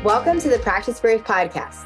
Welcome to the Practice Brave podcast.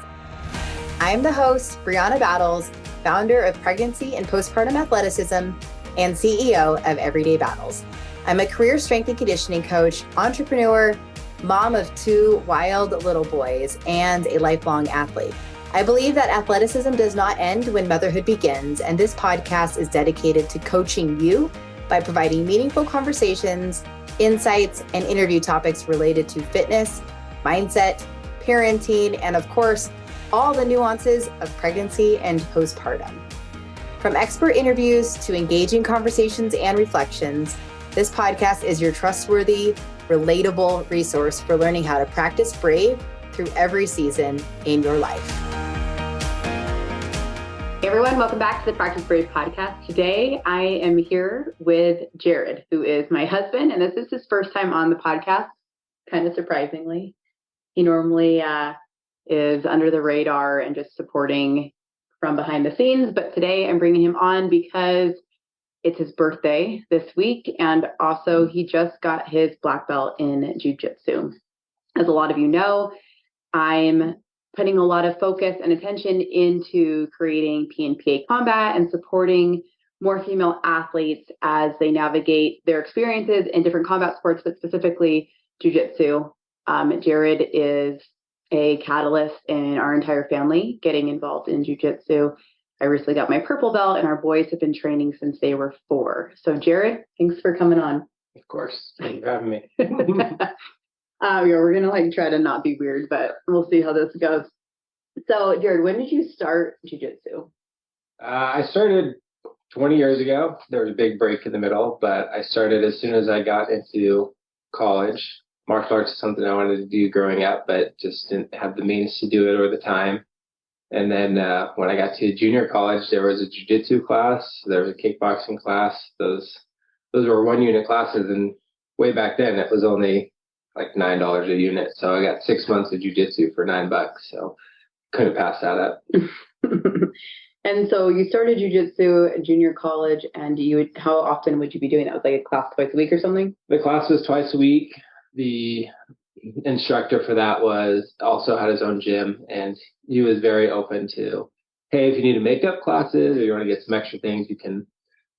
I am the host, Brianna Battles, founder of Pregnancy and Postpartum Athleticism and CEO of Everyday Battles. I'm a career strength and conditioning coach, entrepreneur, mom of 2 wild little boys, and a lifelong athlete. I believe that athleticism does not end when motherhood begins, and this podcast is dedicated to coaching you by providing meaningful conversations, insights, and interview topics related to fitness, mindset, parenting, and of course, all the nuances of pregnancy and postpartum. From expert interviews to engaging conversations and reflections, this podcast is your trustworthy, relatable resource for learning how to practice brave through every season in your life. Hey everyone, welcome back to the Practice Brave podcast. Today, I am here with Jared, who is my husband, and this is his first time on the podcast, kind of surprisingly. He normally is under the radar and just supporting from behind the scenes, but today I'm bringing him on because it's his birthday this week, and also he just got his black belt in Jiu Jitsu. As a lot of you know, I'm putting a lot of focus and attention into creating PNPA combat and supporting more female athletes as they navigate their experiences in different combat sports, but specifically Jiu Jitsu. Jared is a catalyst in our entire family getting involved in Jiu Jitsu. I recently got my purple belt, and our boys have been training since they were 4. So Jared, thanks for coming on. Of course. Thank you for having me. We're going to try to not be weird, but we'll see how this goes. So Jared, when did you start Jiu Jitsu? I started 20 years ago. There was a big break in the middle, but I started as soon as I got into college. Martial arts is something I wanted to do growing up, but just didn't have the means to do it or the time. And then when I got to junior college, there was a jiu-jitsu class, there was a kickboxing class. Those were 1-unit classes, and way back then it was only like $9 a unit. So I got 6 months of jiu-jitsu for $9, so couldn't pass that up. And so you started jiu-jitsu at junior college, and how often would you be doing that? Was like a class twice a week or something? The class was twice a week. The instructor for that also had his own gym, and he was very open to, hey, if you need to make up classes or you want to get some extra things, you can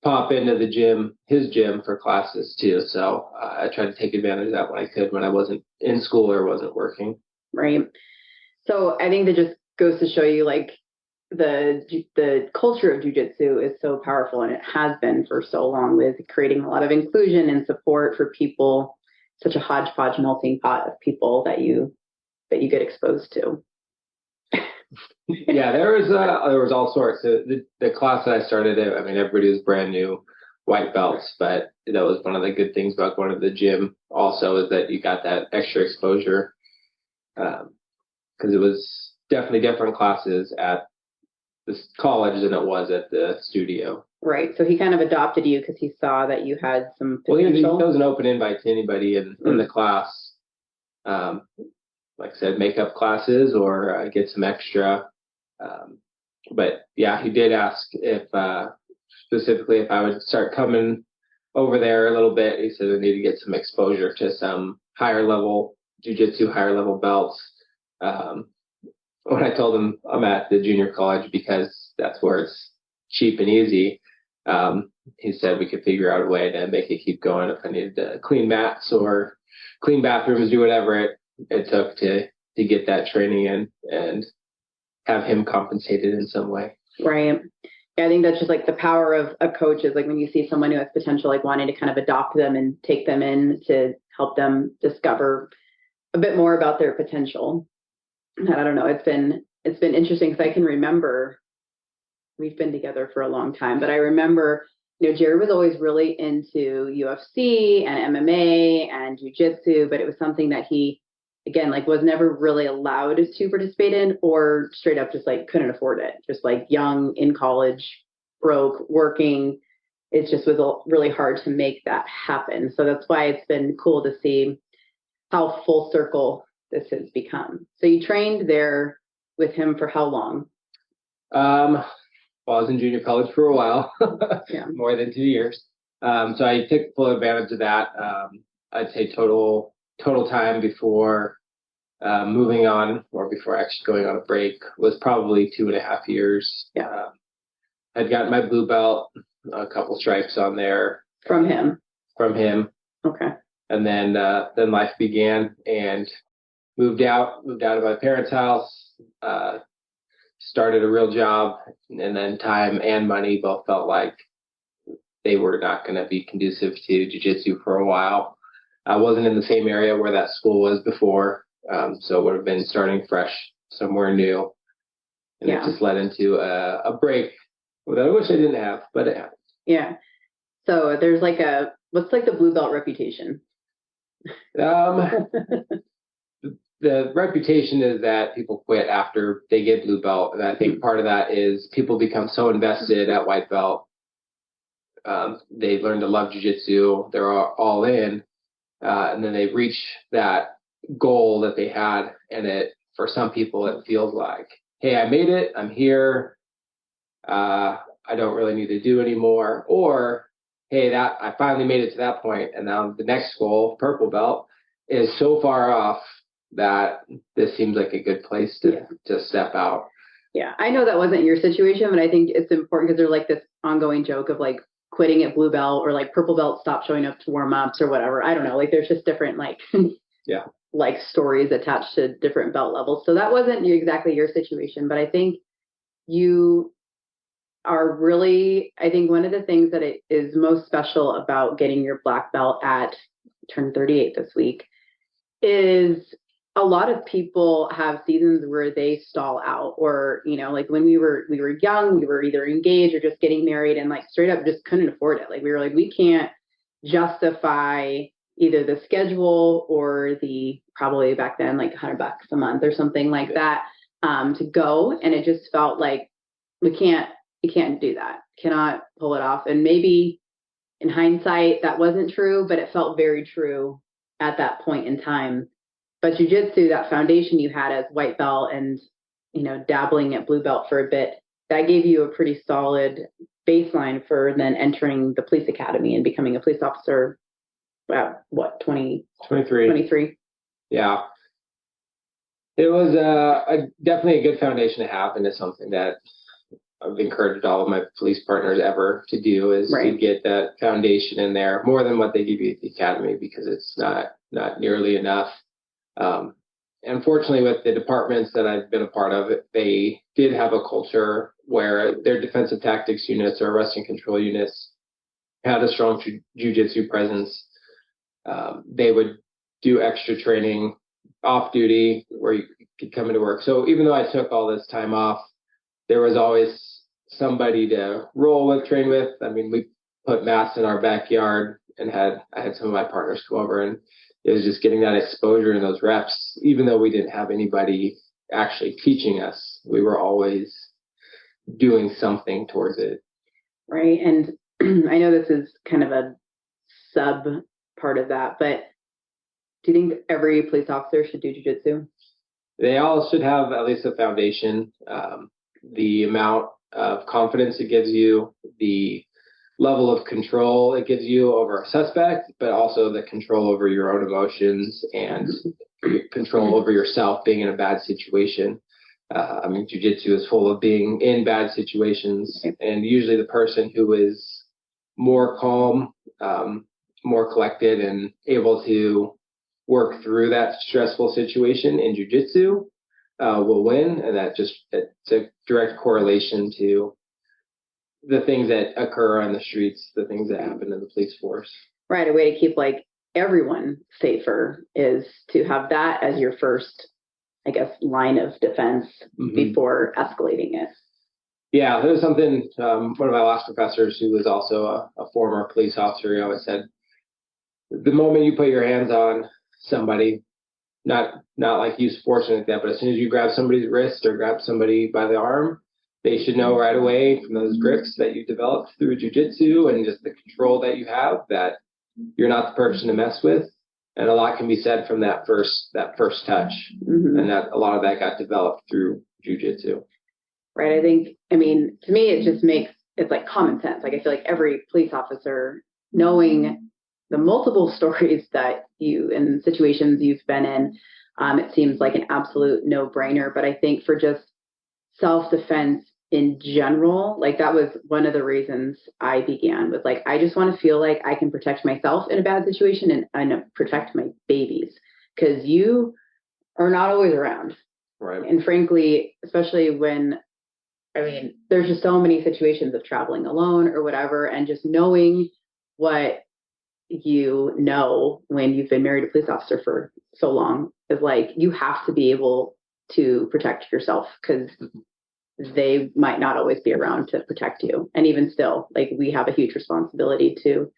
pop into the gym, his gym, for classes too. So I tried to take advantage of that when I could, when I wasn't in school or wasn't working. Right. So I think that just goes to show you the culture of jiu-jitsu is so powerful, and it has been for so long, with creating a lot of inclusion and support for people. Such a hodgepodge melting pot of people that you get exposed to. Yeah, there was all sorts. The class that I started at, I mean, everybody was brand new white belts, but that was one of the good things about going to the gym also, is that you got that extra exposure, because it was definitely different classes at this college than it was at the studio. Right. So he kind of adopted you because he saw that you had some potential. Well, it was an open invite to anybody in the class. Like I said, make up classes or get some extra. But yeah, he did ask specifically if I would start coming over there a little bit. He said I need to get some exposure to some higher level jiu-jitsu, higher level belts. When I told him I'm at the junior college because that's where it's cheap and easy, he said we could figure out a way to make it keep going if I needed to clean mats or clean bathrooms, do whatever it took to get that training in and have him compensated in some way. Right. Yeah, I think that's just like the power of a coach, is like when you see someone who has potential, like wanting to kind of adopt them and take them in to help them discover a bit more about their potential. And I don't know, it's been interesting because I can remember, we've been together for a long time, but I remember, Jared was always really into UFC and MMA and jiu-jitsu, but it was something that he, again, was never really allowed to participate in, or straight up just couldn't afford it. Just young, in college, broke, working. It just was really hard to make that happen. So that's why it's been cool to see how full circle this has become. So you trained there with him for how long? Well, I was in junior college for a while, yeah. More than 2 years. So I took full advantage of that. I'd say total time before moving on, or before actually going on a break, was probably 2.5 years. Yeah. I'd gotten my blue belt, a couple stripes on there. From him? From him. Okay. And then life began, and moved out of my parents' house, started a real job, and then time and money both felt like they were not going to be conducive to jiu-jitsu for a while. I wasn't in the same area where that school was before, so it would have been starting fresh somewhere new. And it just led into a break that I wish I didn't have, but it happened. Yeah. So there's what's the blue belt reputation? The reputation is that people quit after they get blue belt. And I think part of that is people become so invested at white belt. They learn to love jiu-jitsu. They're all in. And then they reach that goal that they had. And for some people, it feels like, hey, I made it. I'm here. I don't really need to do anymore. Or, hey, I finally made it to that point. And now the next goal, purple belt, is so far off that this seems like a good place to step out. Yeah, I know that wasn't your situation, but I think it's important because there's this ongoing joke of quitting at blue belt, or purple belt stop showing up to warm ups or whatever. I don't know. There's just different stories attached to different belt levels. So that wasn't exactly your situation, but I think you are really, I think one of the things that it is most special about getting your black belt turned 38 this week is a lot of people have seasons where they stall out, or, when we were young, we were either engaged or just getting married and straight up just couldn't afford it. We were we can't justify either the schedule or the, probably back then, $100 a month or something like that, to go. And it just felt like you can't do that, cannot pull it off. And maybe in hindsight, that wasn't true, but it felt very true at that point in time. But jiu-jitsu, that foundation you had as white belt and, dabbling at blue belt for a bit, that gave you a pretty solid baseline for then entering the police academy and becoming a police officer at 23? Yeah. It was definitely a good foundation to have, and it's something that I've encouraged all of my police partners ever to do, is to get that foundation in there, more than what they give you at the academy, because it's not nearly enough. Unfortunately, with the departments that I've been a part of, they did have a culture where their defensive tactics units or arrest and control units had a strong jiu-jitsu presence. They would do extra training off duty where you could come into work. So even though I took all this time off, there was always somebody to roll with, train with. I mean, we put mats in our backyard, and I had some of my partners come over, and it was just getting that exposure and those reps. Even though we didn't have anybody actually teaching us, we were always doing something towards it. Right. And I know this is kind of a sub part of that, but do you think every police officer should do jiu-jitsu? They all should have at least a foundation. The amount of confidence it gives you, the level of control it gives you over a suspect, but also the control over your own emotions and control over yourself being in a bad situation. I mean, jiu-jitsu is full of being in bad situations, and usually the person who is more calm, more collected, and able to work through that stressful situation in jiu-jitsu will win. And it's a direct correlation to the things that occur on the streets, the things that happen in the police force. Right. A way to keep everyone safer is to have that as your first, I guess, line of defense before escalating it. Yeah, there was something, one of my last professors, who was also a former police officer, he always said, the moment you put your hands on somebody, not like use force or anything like that, but as soon as you grab somebody's wrist or grab somebody by the arm, they should know right away from those grips that you developed through jiu-jitsu and just the control that you have that you're not the person to mess with. And a lot can be said from that first touch. And that a lot of that got developed through jiu-jitsu. Right. I mean, to me, it's like common sense. I feel like every police officer, knowing the multiple stories that and situations you've been in, It seems like an absolute no-brainer, but I think for just self-defense in general, like that was one of the reasons I began with like, I just want to feel like I can protect myself in a bad situation and protect my babies, because you are not always around. Right. And frankly, especially when, I mean, there's just so many situations of traveling alone or whatever, and just knowing what you know when you've been married to a police officer for so long is like, you have to be able to protect yourself, because they might not always be around to protect you. And even still, like, we have a huge responsibility to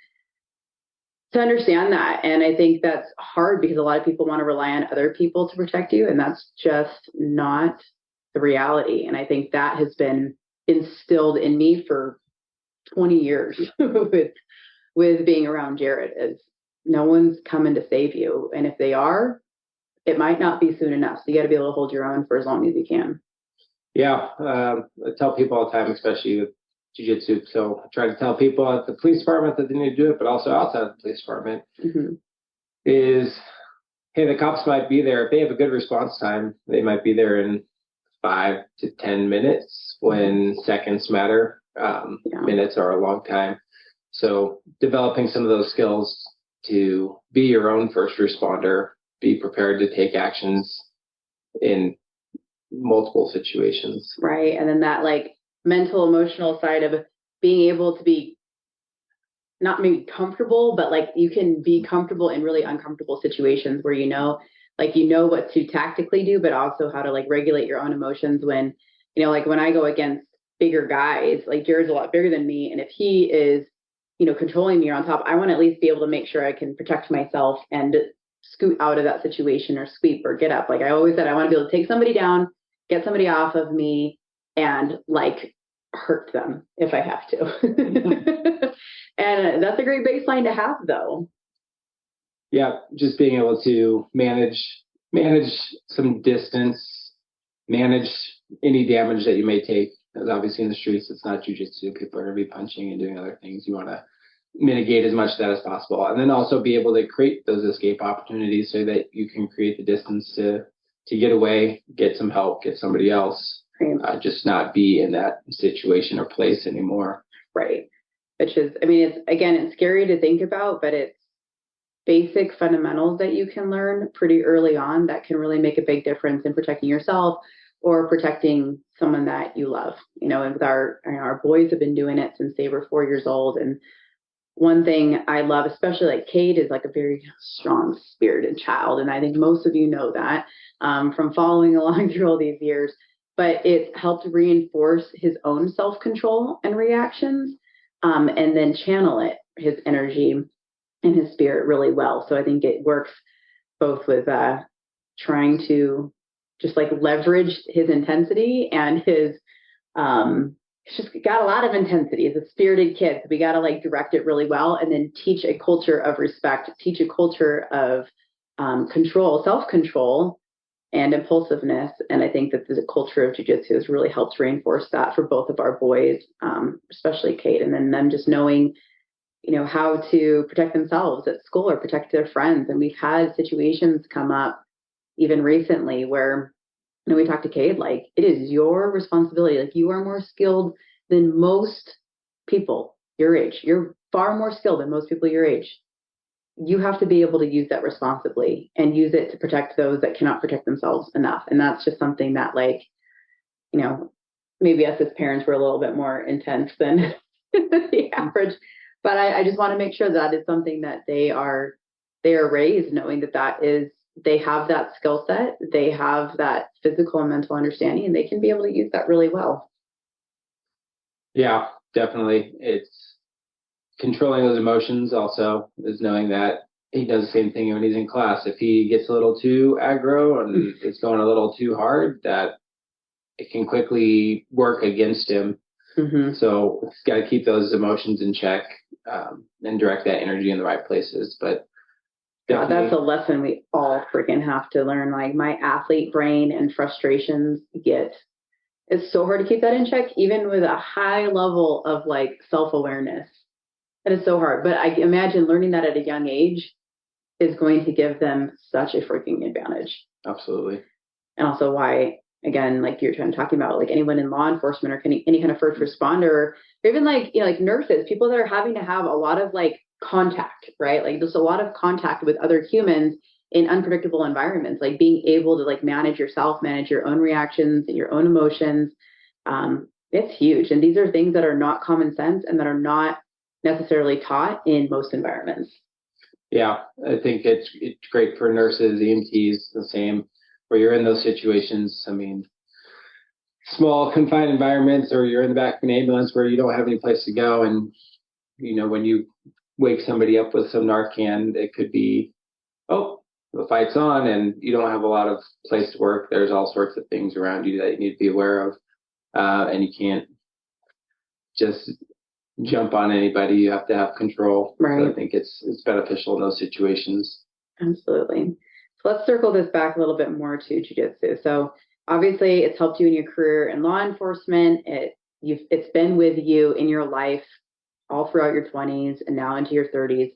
understand that. And I think that's hard because a lot of people want to rely on other people to protect you, and that's just not the reality. And I think that has been instilled in me for 20 years with being around Jared, is no one's coming to save you. And if they are, it might not be soon enough. So you got to be able to hold your own for as long as you can. Yeah. I tell people all the time, especially with jiu-jitsu. So I try to tell people at the police department that they need to do it, but also outside of the police department is, hey, the cops might be there. If they have a good response time, they might be there in 5 to 10 minutes when seconds matter. Minutes are a long time. So developing some of those skills to be your own first responder, be prepared to take actions in multiple situations. Right. And then that like mental, emotional side of being able to be not maybe comfortable, but like you can be comfortable in really uncomfortable situations where, like, what to tactically do, but also how to like regulate your own emotions when, like when I go against bigger guys, like Jared's a lot bigger than me. And if he is, controlling me or on top, I want to at least be able to make sure I can protect myself and scoot out of that situation or sweep or get up. Like I always said, I want to be able to take somebody down, get somebody off of me, and like hurt them if I have to. And that's a great baseline to have, though. Yeah, just being able to manage some distance, manage any damage that you may take. Because obviously in the streets, it's not jiu-jitsu. People are going to be punching and doing other things. You want to mitigate as much of that as possible. And then also be able to create those escape opportunities so that you can create the distance to get away, get some help, get somebody else, just not be in that situation or place anymore. Right. Which is, I mean, it's scary to think about, but it's basic fundamentals that you can learn pretty early on that can really make a big difference in protecting yourself or protecting someone that you love. And with our boys have been doing it since they were 4 years old. And one thing I love, especially like Cade, is like a very strong spirited child. And I think most of you know that from following along through all these years, but it helped reinforce his own self-control and reactions, and then channel his energy and his spirit really well. So I think it works both with trying to just like leverage his intensity and his, it's just got a lot of intensity. He's a spirited kid. So we got to like direct it really well and then teach a culture of respect, teach a culture of control, self-control, and impulsiveness. And I think that the culture of jiu-jitsu has really helped reinforce that for both of our boys, especially Cade, and then them just knowing, how to protect themselves at school or protect their friends. And we've had situations come up even recently where, we talked to Cade, like, it is your responsibility. Like, you are more skilled than most people your age. You're far more skilled than most people your age. You have to be able to use that responsibly and use it to protect those that cannot protect themselves enough. And that's just something that, like, maybe us as parents were a little bit more intense than the average. But I just want to make sure that is something that they are raised knowing that is, they have that skill set, they have that physical and mental understanding, and they can be able to use that really well. Yeah, definitely. It's controlling those emotions also is knowing that he does the same thing when he's in class. If he gets a little too aggro and it's going a little too hard, that it can quickly work against him. Mm-hmm. So he's got to keep those emotions in check and direct that energy in the right places. But that's a lesson we all freaking have to learn. Like, my athlete brain and frustrations it's so hard to keep that in check, even with a high level of like self-awareness. It is so hard. But I imagine learning that at a young age is going to give them such a freaking advantage. Absolutely. And also why, again, like you're talking about, like anyone in law enforcement or any kind of first responder, or even like, like nurses, people that are having to have a lot of like contact, right? Like there's a lot of contact with other humans in unpredictable environments, like being able to like manage yourself, manage your own reactions and your own emotions. It's huge. And these are things that are not common sense and that are not necessarily taught in most environments. Yeah, I think it's great for nurses, EMTs, the same, where you're in those situations. I mean, small confined environments, or you're in the back of an ambulance where you don't have any place to go. And, when you wake somebody up with some Narcan, it could be, oh, the fight's on and you don't have a lot of place to work. There's all sorts of things around you that you need to be aware of. And you can't just jump on anybody. You have to have control. Right. So I think it's beneficial in those situations. Absolutely. So let's circle this back a little bit more to jiu-jitsu. So obviously it's helped you in your career in law enforcement. It's been with you in your life all throughout your 20s and now into your 30s.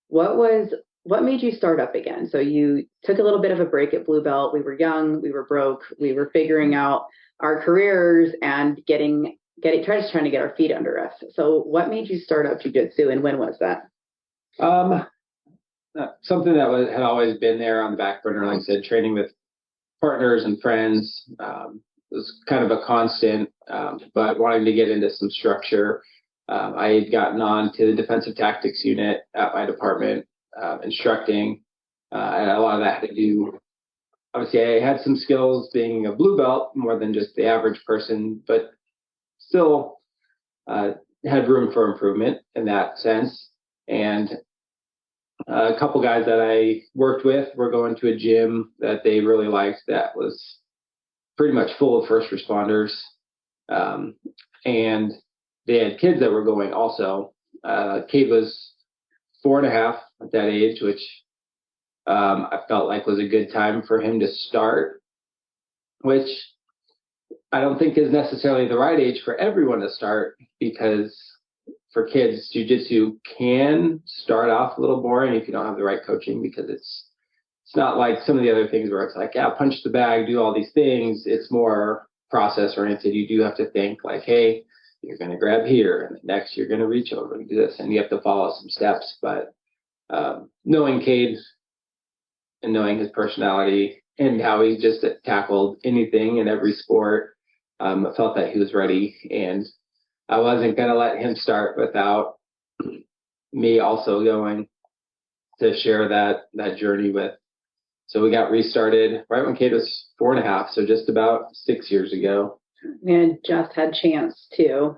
What made you start up again? So you took a little bit of a break at Blue Belt. We were young, we were broke, we were figuring out our careers and trying to get our feet under us. So what made you start up jiu-jitsu, and when was that? Something that had always been there on the back burner. Like I said, training with partners and friends was kind of a constant, but wanting to get into some structure. I had gotten on to the defensive tactics unit at my department, instructing, and a lot of that had to do, obviously I had some skills being a blue belt more than just the average person, but still had room for improvement in that sense. And a couple guys that I worked with were going to a gym that they really liked that was pretty much full of first responders. And they had kids that were going also. Cade was 4.5 at that age, which I felt like was a good time for him to start, which I don't think is necessarily the right age for everyone to start, because for kids, jiu-jitsu can start off a little boring if you don't have the right coaching, because it's not like some of the other things where it's like, yeah, punch the bag, do all these things. It's more process oriented. You do have to think like, hey, you're going to grab here, and next you're going to reach over and do this, and you have to follow some steps. But knowing Cade and knowing his personality and how he just tackled anything in every sport, I felt that he was ready, and I wasn't going to let him start without me also going to share that journey with. So we got restarted right when Cade was 4.5, so just about 6 years ago. And just had Chance too.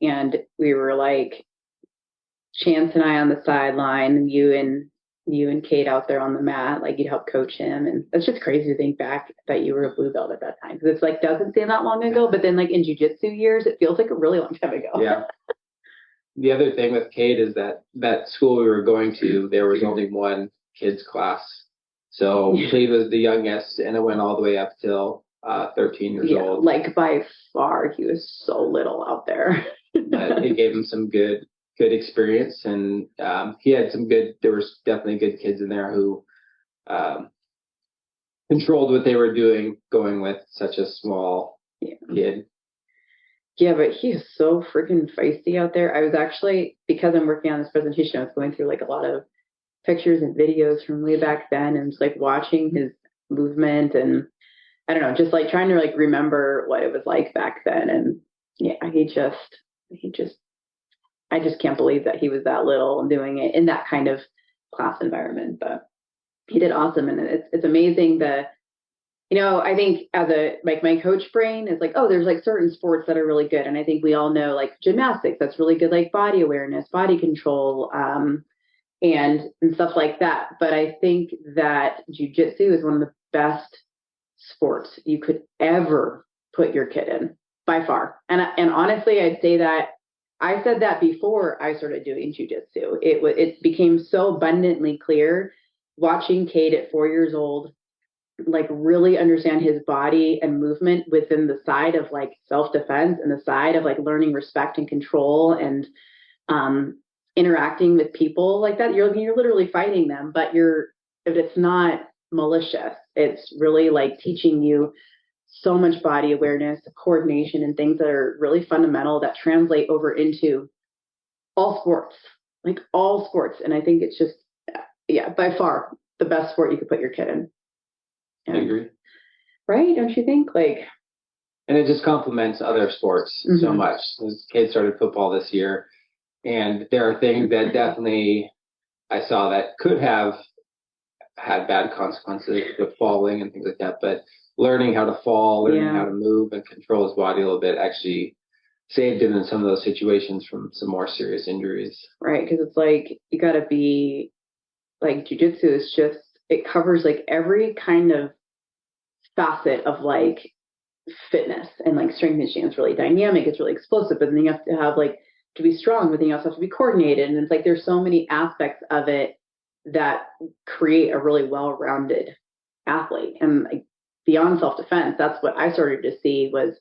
And we were like, Chance and I on the sideline, you and Cade out there on the mat, like you'd help coach him. And it's just crazy to think back that you were a blue belt at that time, because it's like doesn't seem that long ago, but then like in jiu-jitsu years, it feels like a really long time ago. Yeah. The other thing with Cade is that school we were going to, there was only one kids class. So Cade was the youngest, and it went all the way up till 13 years old. Like by far, he was so little out there. But it gave him some good experience, and he had there was definitely good kids in there who controlled what they were doing, going with such a small kid. Yeah, but he is so freaking feisty out there. I was actually, because I'm working on this presentation, I was going through like a lot of pictures and videos from way back then, and just like watching his movement, and I don't know, just like trying to like remember what it was like back then. And yeah, I just can't believe that he was that little and doing it in that kind of class environment. But he did awesome, and it's amazing. I think as my coach brain is like, oh, there's like certain sports that are really good, and I think we all know like gymnastics, that's really good, like body awareness, body control, and stuff like that. But I think that jiu-jitsu is one of the best sports you could ever put your kid in by far. And honestly, I'd say that I said that before I started doing jiu-jitsu. It became so abundantly clear watching Cade at 4 years old, like really understand his body and movement within the side of like self-defense and the side of like learning respect and control and interacting with people like that. You're literally fighting them, but it's not malicious. It's really like teaching you so much body awareness, coordination, and things that are really fundamental that translate over into all sports, like all sports. And I think it's just, yeah, by far the best sport you could put your kid in. I agree. Right? Don't you think? Like, and it just complements other sports so much. This kid started football this year, and there are things that definitely I saw that could have had bad consequences with falling and things like that. But learning how to fall, learning how to move and control his body a little bit actually saved him in some of those situations from some more serious injuries. Right. Because it's like, you got to be like, jiu-jitsu is just, it covers like every kind of facet of like fitness, and like strength and conditioning is really dynamic. It's really explosive, but then you have to have like to be strong, but then you also have to be coordinated. And it's like, there's so many aspects of it that create a really well-rounded athlete. And like beyond self-defense, that's what I started to see was,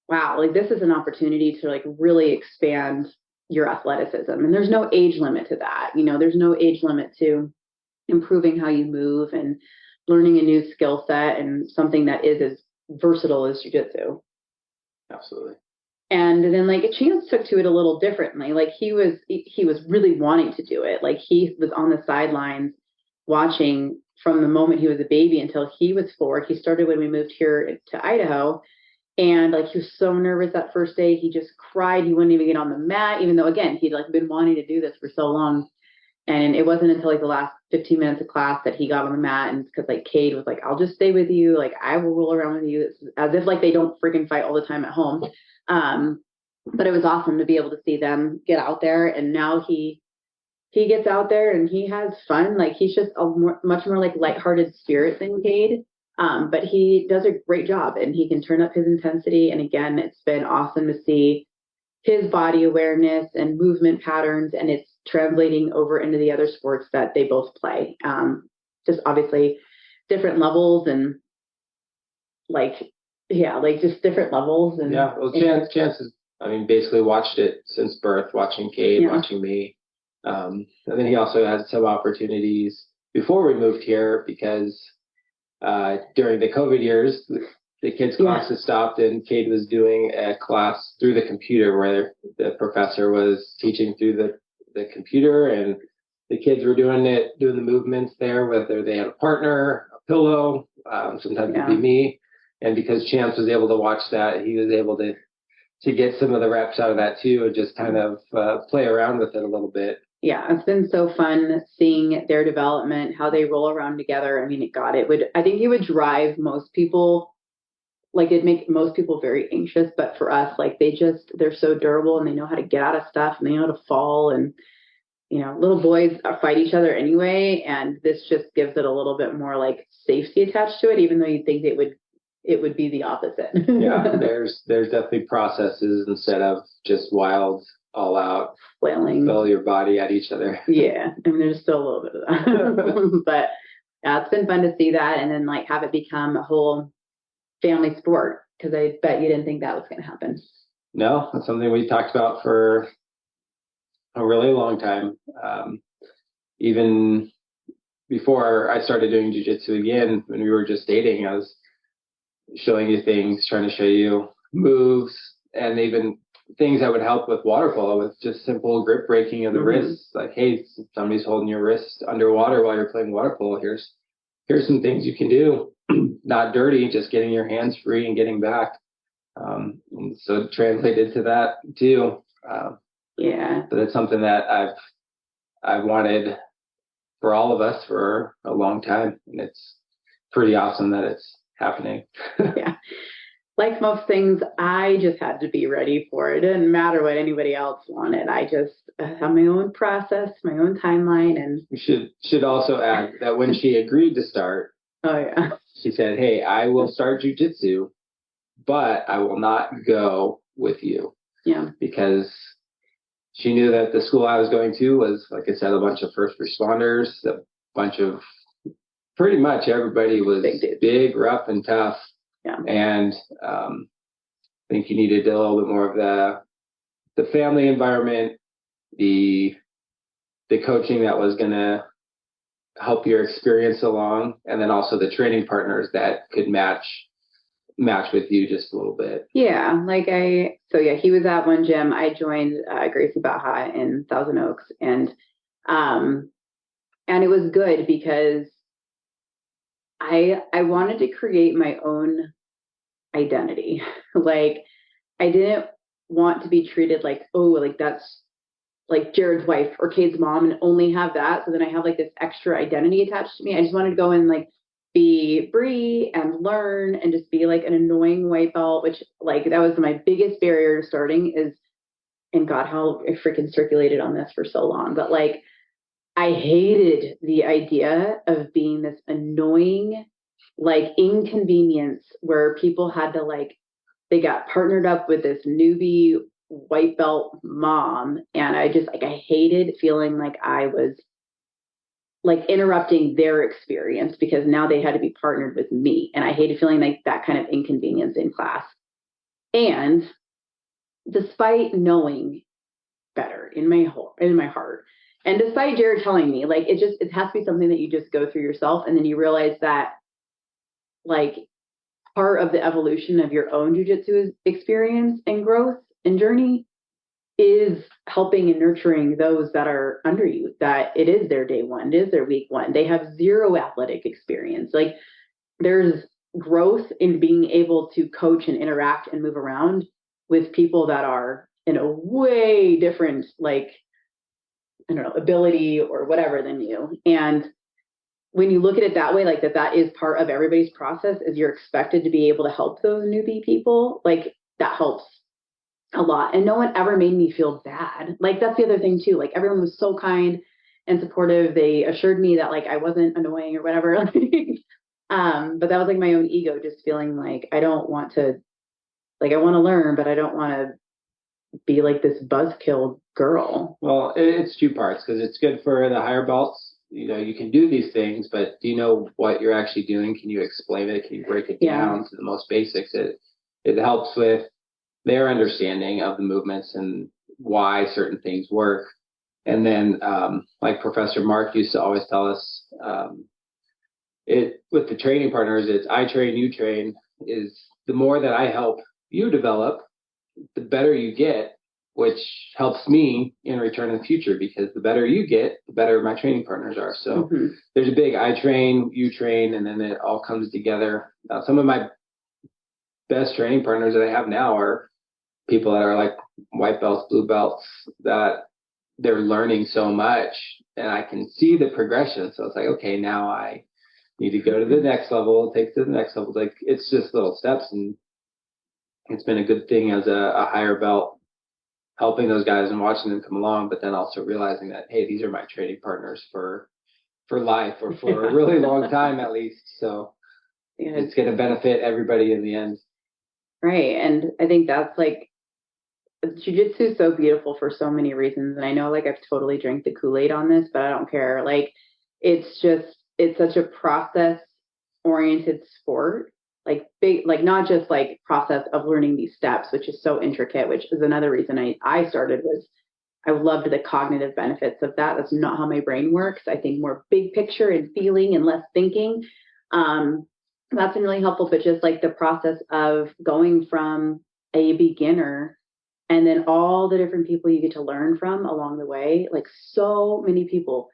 wow, like this is an opportunity to like really expand your athleticism. And there's no age limit to that. You know, there's no age limit to improving how you move and learning a new skill set and something that is as versatile as jiu-jitsu. Absolutely. And then like a Chance took to it a little differently. Like he was really wanting to do it. Like he was on the sidelines watching from the moment he was a baby until he was 4. He started when we moved here to Idaho. And like he was so nervous that first day, he just cried. He wouldn't even get on the mat, even though again, he'd like been wanting to do this for so long. And it wasn't until like the last 15 minutes of class that he got on the mat, and because like Cade was like, I'll just stay with you. Like I will roll around with you, as if like they don't freaking fight all the time at home. But it was awesome to be able to see them get out there. And now he gets out there and he has fun. Like he's just much more like lighthearted spirit than Cade. But he does a great job and he can turn up his intensity. And again, it's been awesome to see his body awareness and movement patterns, and it's translating over into the other sports that they both play. Just obviously different levels and like, like just different levels. And well, Chance is, I mean, basically watched it since birth, watching Cade, watching me. And then he also had some opportunities before we moved here because during the COVID years, the kids' classes stopped, and Cade was doing a class through the computer where the professor was teaching through the computer, and the kids were doing the movements there, whether they had a partner, a pillow, sometimes it'd be me. And because Chance was able to watch that, he was able to get some of the reps out of that too, and just kind of play around with it a little bit. Yeah, it's been so fun seeing their development, how they roll around together. I mean, I think it would drive most people, like it'd make most people very anxious. But for us, like they're so durable and they know how to get out of stuff and they know how to fall. And, you know, little boys fight each other anyway. And this just gives it a little bit more like safety attached to it, even though you'd think it would be the opposite. There's definitely processes instead of just wild, all out flailing, throw your body at each other. I mean, there's still a little bit of that. But it's been fun to see that, and then like have it become a whole family sport, because I bet you didn't think that was going to happen. No, that's something we talked about for a really long time. Even before I started doing jiu-jitsu again, when we were just dating, I was showing you things, trying to show you moves, and even things that would help with water polo, with just simple grip breaking of the wrists. Like, hey, somebody's holding your wrist underwater while you're playing water polo. Here's some things you can do. Not dirty, just getting your hands free and getting back. And so it translated to that too. But it's something that I've wanted for all of us for a long time, and it's pretty awesome that it's happening. Like most things, I just had to be ready for it. It didn't matter what anybody else wanted. I just have my own process, my own timeline. And we should also add that when she agreed to start, she said, hey, I will start jiu-jitsu, but I will not go with you. Because she knew that the school I was going to was, like I said, a bunch of first responders, a bunch of pretty much everybody was big, rough, and tough. And I think you needed a little bit more of the family environment, the coaching that was going to help your experience along, and then also the training partners that could match with you just a little bit. Yeah, he was at one gym. I joined Gracie Baja in Thousand Oaks, and it was good because I wanted to create my own identity. Like, I didn't want to be treated like, oh, like that's like Jared's wife or Kate's mom, and only have that. So then I have like this extra identity attached to me. I just wanted to go and like be Bree and learn and just be like an annoying white belt, which like that was my biggest barrier to starting is, and God, how I freaking circulated on this for so long. But like, I hated the idea of being this annoying, like inconvenience where people had to like, they got partnered up with this newbie white belt mom. And I just like, I hated feeling like I was like interrupting their experience because now they had to be partnered with me. And I hated feeling like that kind of inconvenience in class. And despite knowing better in my heart, and despite Jared telling me, like, it has to be something that you just go through yourself. And then you realize that like part of the evolution of your own jiu-jitsu experience and growth and journey is helping and nurturing those that are under you, that it is their day one, it is their week one. They have zero athletic experience. Like, there's growth in being able to coach and interact and move around with people that are in a way different, like, I don't know, ability or whatever than you. And when you look at it that way, like that is part of everybody's process, is you're expected to be able to help those newbie people. Like, that helps a lot. And no one ever made me feel bad. Like, that's the other thing too. Like, everyone was so kind and supportive. They assured me that like I wasn't annoying or whatever. But that was like my own ego just feeling like I don't want to, like, I want to learn, but I don't want to be like this buzzkill girl. Well, it's two parts, because it's good for the higher belts. You know, you can do these things, but do you know what you're actually doing? Can you explain it? Can you break it down to the most basics? It helps with their understanding of the movements and why certain things work. And then, like Professor Mark used to always tell us, with the training partners, it's I train, you train. Is the more that I help you develop, the better you get, which helps me in return in the future, because the better you get, the better my training partners are. So there's a big I train, you train, and then it all comes together. Some of my best training partners that I have now are people that are like white belts, blue belts, that they're learning so much, and I can see the progression. So it's like, okay, now I need to go to the next level, take to the next level. Like, it's just little steps, and it's been a good thing as a higher belt, helping those guys and watching them come along, but then also realizing that, hey, these are my training partners for life, or for a really long time at least. So it's going to benefit everybody in the end. Right. And I think that's like, jiu-jitsu is so beautiful for so many reasons. And I know like I've totally drank the Kool-Aid on this, but I don't care. Like, it's such a process oriented sport, like big, like not just like process of learning these steps, which is so intricate, which is another reason I started, was I loved the cognitive benefits of that. That's not how my brain works. I think more big picture and feeling and less thinking. That's been really helpful, but just like the process of going from a beginner and then all the different people you get to learn from along the way, like so many people,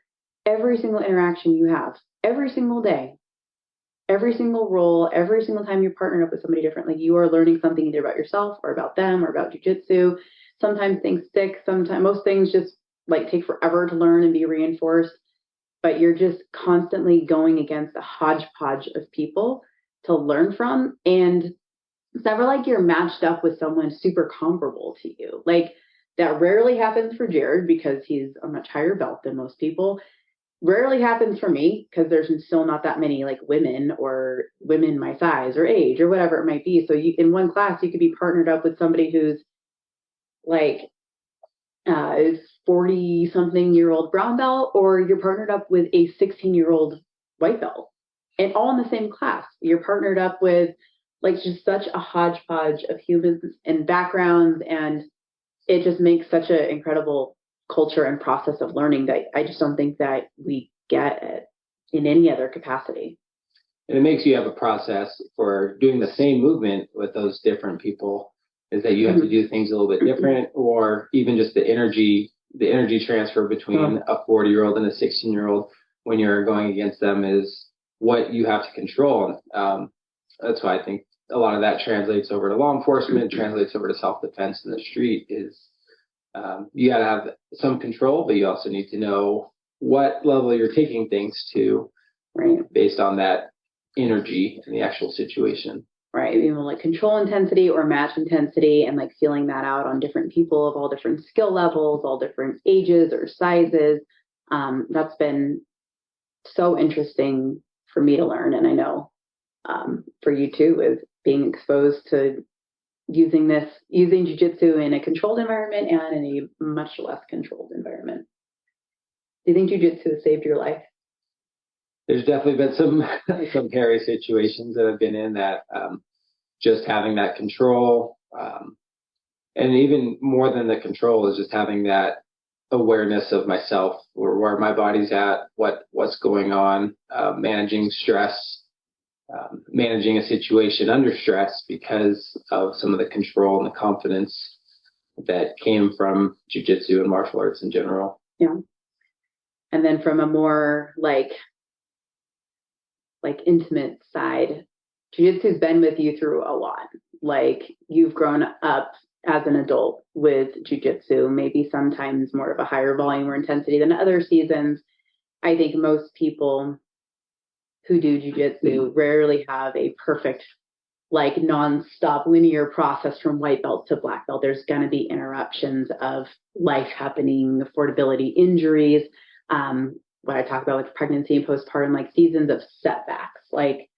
every single interaction you have, every single day, every single role, every single time you're partnered up with somebody different, like you are learning something either about yourself or about them or about jiu-jitsu. Sometimes things stick. Sometimes most things just like take forever to learn and be reinforced, but you're just constantly going against a hodgepodge of people to learn from. And it's never like you're matched up with someone super comparable to you. Like, that rarely happens for Jared because he's a much higher belt than most people. Rarely happens for me because there's still not that many like women my size or age or whatever it might be. So you, in one class, you could be partnered up with somebody who's like 40 something year old brown belt, or you're partnered up with a 16-year-old white belt, and all in the same class. You're partnered up with like just such a hodgepodge of humans and backgrounds, and it just makes such an incredible culture and process of learning that I just don't think that we get at in any other capacity. And it makes you have a process for doing the same movement with those different people, is that you have to do things a little bit different, or even just the energy transfer between a 40-year-old and a 16-year-old when you're going against them is what you have to control. That's why I think a lot of that translates over to law enforcement, translates over to self-defense in the street is you got to have some control, but you also need to know what level you're taking things to, right, based on that energy in the actual situation. Right. Even like control intensity or match intensity, and like feeling that out on different people of all different skill levels, all different ages or sizes. That's been so interesting for me to learn. And I know for you too, is being exposed to using jiu-jitsu in a controlled environment and in a much less controlled environment. Do you think jiu-jitsu has saved your life? There's definitely been some hairy situations that I've been in that just having that control, and even more than the control is just having that awareness of myself, or where my body's at, what's going on, managing stress, managing a situation under stress because of some of the control and the confidence that came from jiu-jitsu and martial arts in general. Yeah. And then from a more like intimate side, jiu-jitsu's been with you through a lot. Like, you've grown up as an adult with jiu-jitsu, maybe sometimes more of a higher volume or intensity than other seasons. I think most people who do jiu-jitsu rarely have a perfect, like, non-stop linear process from white belt to black belt. There's going to be interruptions of life happening, affordability, injuries, what I talk about with pregnancy and postpartum, like seasons of setbacks. Like,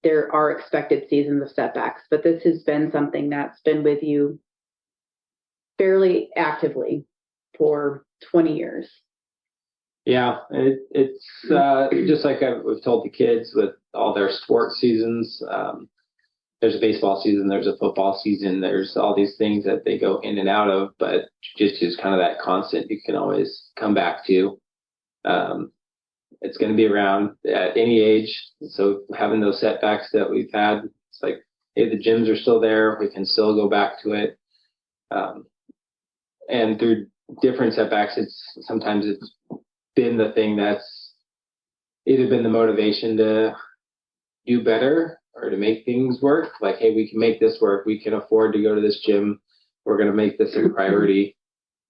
there are expected seasons of setbacks, but this has been something that's been with you fairly actively for 20 years. Yeah, it's just like we've told the kids with all their sports seasons. There's a baseball season, there's a football season, there's all these things that they go in and out of, but jiu-jitsu is kind of that constant you can always come back to. It's going to be around at any age. So having those setbacks that we've had, it's like, hey, the gyms are still there. We can still go back to it. And through different setbacks, sometimes it's been the thing that's either been the motivation to do better or to make things work. Like, hey, we can make this work. We can afford to go to this gym. We're going to make this a priority.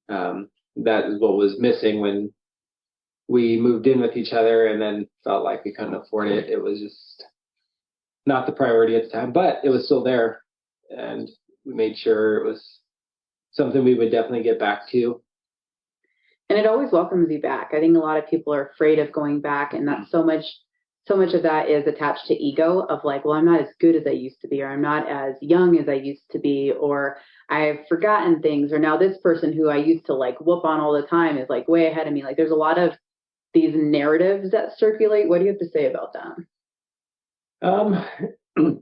That is what was missing when we moved in with each other and then felt like we couldn't afford it. It was just not the priority at the time, but it was still there. And we made sure it was something we would definitely get back to. And it always welcomes you back. I think a lot of people are afraid of going back, and that's so much of that is attached to ego of like, well, I'm not as good as I used to be, or I'm not as young as I used to be, or I've forgotten things, or now this person who I used to like whoop on all the time is like way ahead of me. Like, there's a lot of these narratives that circulate. What do you have to say about that?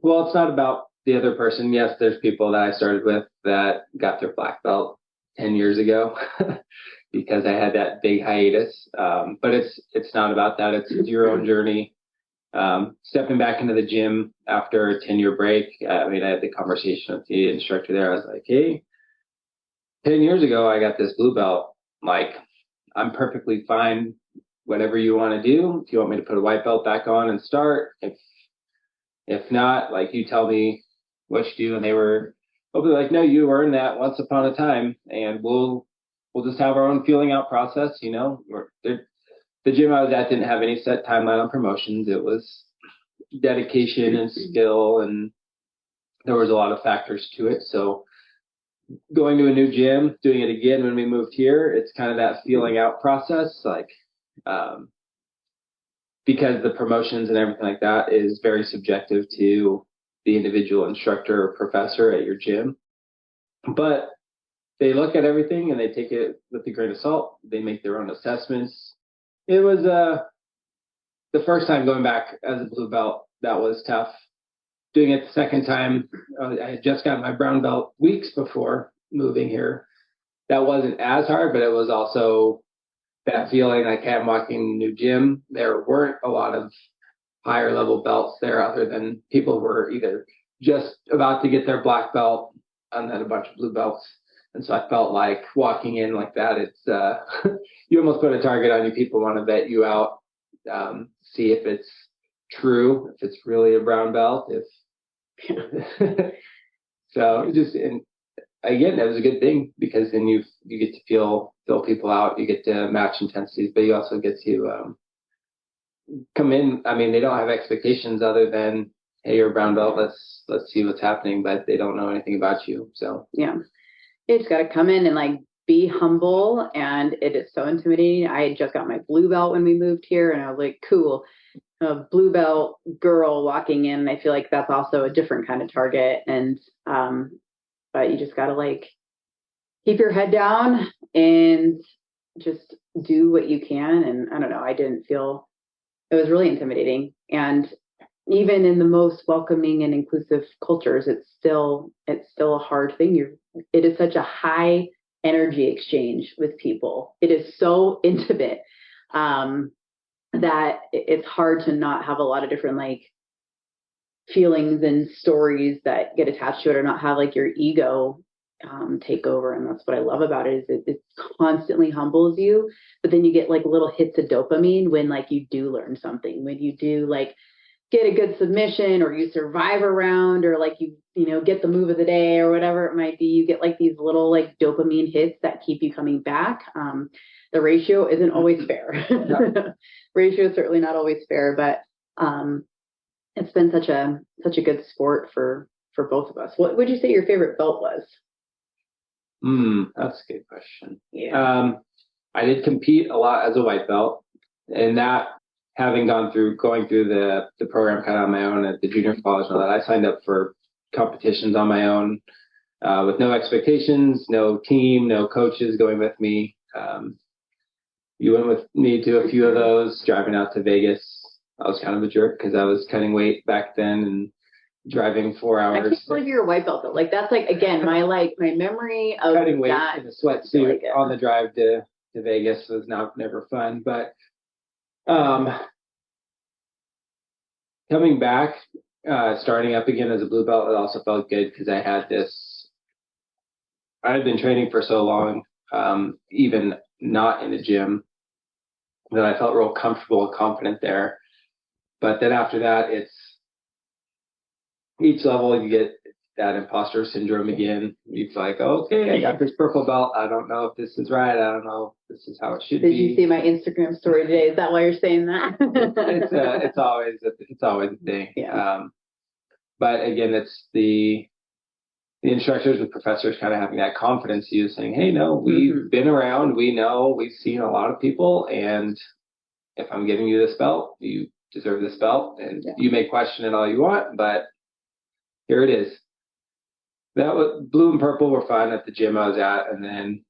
Well, it's not about the other person. Yes, there's people that I started with that got their black belt 10 years ago because I had that big hiatus. But it's not about that. It's your own journey. Stepping back into the gym after a 10-year break. I had the conversation with the instructor there. I was like, hey, 10 years ago, I got this blue belt. Like, I'm perfectly fine. Whatever you want to do. If you want me to put a white belt back on and start, if not, like, you tell me what you do. And they were hopefully like, no, you earned that once upon a time, and we'll just have our own feeling out process. The gym I was at didn't have any set timeline on promotions. It was dedication and skill, and there was a lot of factors to it. So going to a new gym, doing it again when we moved here, it's kind of that feeling out process, like. Because the promotions and everything like that is very subjective to the individual instructor or professor at your gym. But they look at everything and they take it with a grain of salt. They make their own assessments. It was the first time going back as a blue belt, that was tough. Doing it the second time, I had just gotten my brown belt weeks before moving here. That wasn't as hard, but it was also that feeling like, hey, I'm walking in a new gym. There weren't a lot of higher level belts there other than people were either just about to get their black belt and then a bunch of blue belts. And so I felt like walking in like that, it's you almost put a target on you. People want to vet you out, see if it's true, if it's really a brown belt, if so just, and again, that was a good thing because then you get to fill people out, you get to match intensities, but you also get to come in. I mean, they don't have expectations other than, hey, you're a brown belt, let's see what's happening, but they don't know anything about you. So yeah, you just got to come in and like be humble, and it is so intimidating. I had just got my blue belt when we moved here, and I was like, cool, a blue belt girl walking in. I feel like that's also a different kind of target, and but you just got to like keep your head down and just do what you can. And I don't know, I didn't feel, it was really intimidating. And even in the most welcoming and inclusive cultures, it's still a hard thing. It is such a high energy exchange with people. It is so intimate that it's hard to not have a lot of different like feelings and stories that get attached to it, or not have like your ego take over. And that's what I love about it, is it constantly humbles you, but then you get like little hits of dopamine when like you do learn something, when you do like get a good submission, or you survive a round, or like you know, get the move of the day, or whatever it might be. You get like these little like dopamine hits that keep you coming back. The ratio isn't always fair. Yeah. Ratio is certainly not always fair, but it's been such a good sport for both of us. What would you say your favorite belt was? That's a good question. Yeah. I did compete a lot as a white belt, and that, having going through the program kind of on my own at the junior college and all that, I signed up for competitions on my own with no expectations, no team, no coaches going with me. You went with me to a few of those, driving out to Vegas. I was kind of a jerk because I was cutting weight back then and driving 4 hours. I can't believe you're a white belt though. Like that's like, again, my memory of cutting weight that in a sweatsuit like on the drive to Vegas was never fun. But coming back, starting up again as a blue belt, it also felt good because I had been training for so long, even not in the gym, that I felt real comfortable and confident there. But then after that, it's each level you get that imposter syndrome again. It's like, okay, I got this purple belt. I don't know if this is right. I don't know if this is how it should be. Did you see my Instagram story today? Is that why you're saying that? It's always a thing. Yeah. But again, it's the instructors and professors kind of having that confidence in you, saying, hey, no, we've been around. We know, we've seen a lot of people. And if I'm giving you this belt, you deserve this belt. And you may question it all you want, but here it is. That was blue and purple were fun at the gym I was at, and then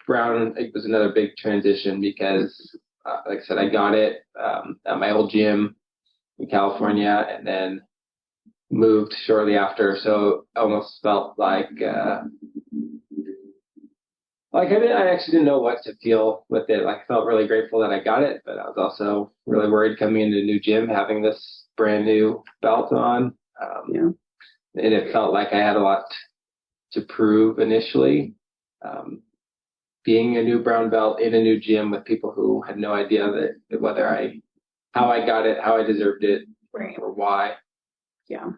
brown, it was another big transition because, like I said, I got it at my old gym in California, and then moved shortly after. So I almost felt like I actually didn't know what to feel with it. Like I felt really grateful that I got it, but I was also really worried coming into a new gym, having this brand new belt on. And it felt like I had a lot to prove initially. Being a new brown belt in a new gym with people who had no idea that how I got it, how I deserved it, right, or why. Yeah.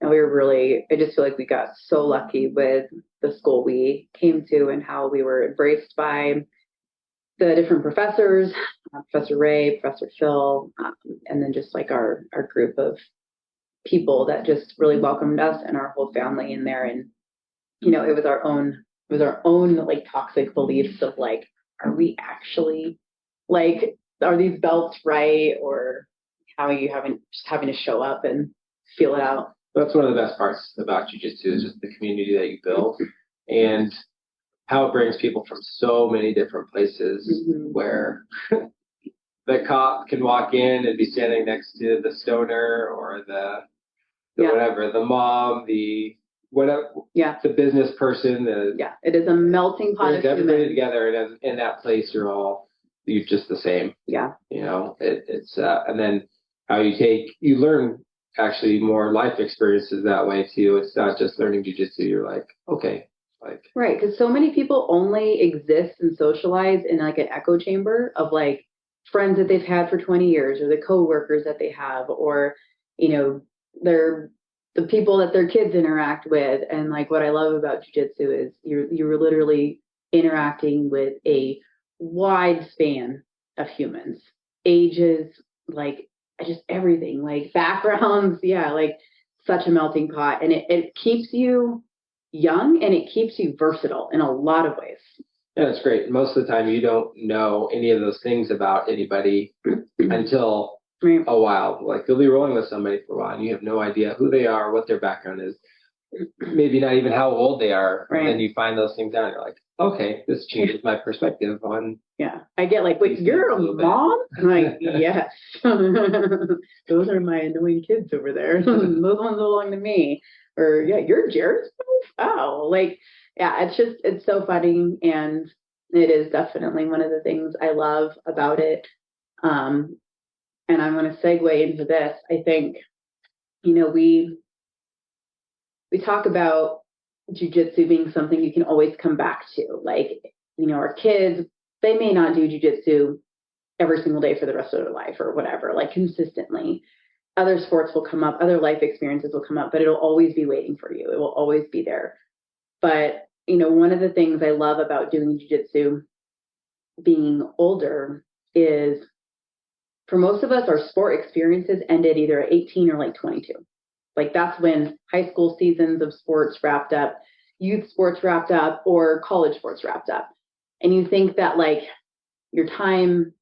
And I just feel like we got so lucky with the school we came to and how we were embraced by the different professors, Professor Ray, Professor Phil, and then just like our group of people that just really welcomed us and our whole family in there. And you know, it was our own like toxic beliefs of like, are we actually like, are these belts right, or how are you having to show up and feel it out? That's one of the best parts about jiu-jitsu, is just the community that you build and how it brings people from so many different places, where the cop can walk in and be standing next to the stoner or the whatever, the mom, the whatever, the business person. It is a melting pot of everybody together, and in that place, you're all you're just the same. Yeah. It's and then how you learn actually more life experiences that way too. It's not just learning jiu-jitsu. You're like, okay, like right, because so many people only exist and socialize in like an echo chamber of like friends that they've had for 20 years, or the coworkers that they have, or they're the people that their kids interact with. And like what I love about jiu-jitsu is you're literally interacting with a wide span of humans, ages, like just everything, like backgrounds. Yeah, like such a melting pot. And it keeps you young, and it keeps you versatile in a lot of ways. Yeah, that's great. Most of the time you don't know any of those things about anybody until a while. Like you'll be rolling with somebody for a while and you have no idea who they are, what their background is, maybe not even how old they are. Right. And then you find those things out and you're like, okay, this changes my perspective on. Yeah. I get like, wait, you're a mom? I'm like, yes. Those are my annoying kids over there. Those ones belong to me. Or yeah, you're Jared's wife? Oh, like, yeah, it's so funny. And it is definitely one of the things I love about it. And I'm going to segue into this. I think, we talk about jiu-jitsu being something you can always come back to. Like, our kids, they may not do jiu-jitsu every single day for the rest of their life or whatever, like consistently. Other sports will come up, other life experiences will come up, but it'll always be waiting for you. It will always be there. But, one of the things I love about doing jiu-jitsu being older is, for most of us, our sport experiences ended either at 18 or like 22. Like that's when high school seasons of sports wrapped up, youth sports wrapped up, or college sports wrapped up. And you think that like your time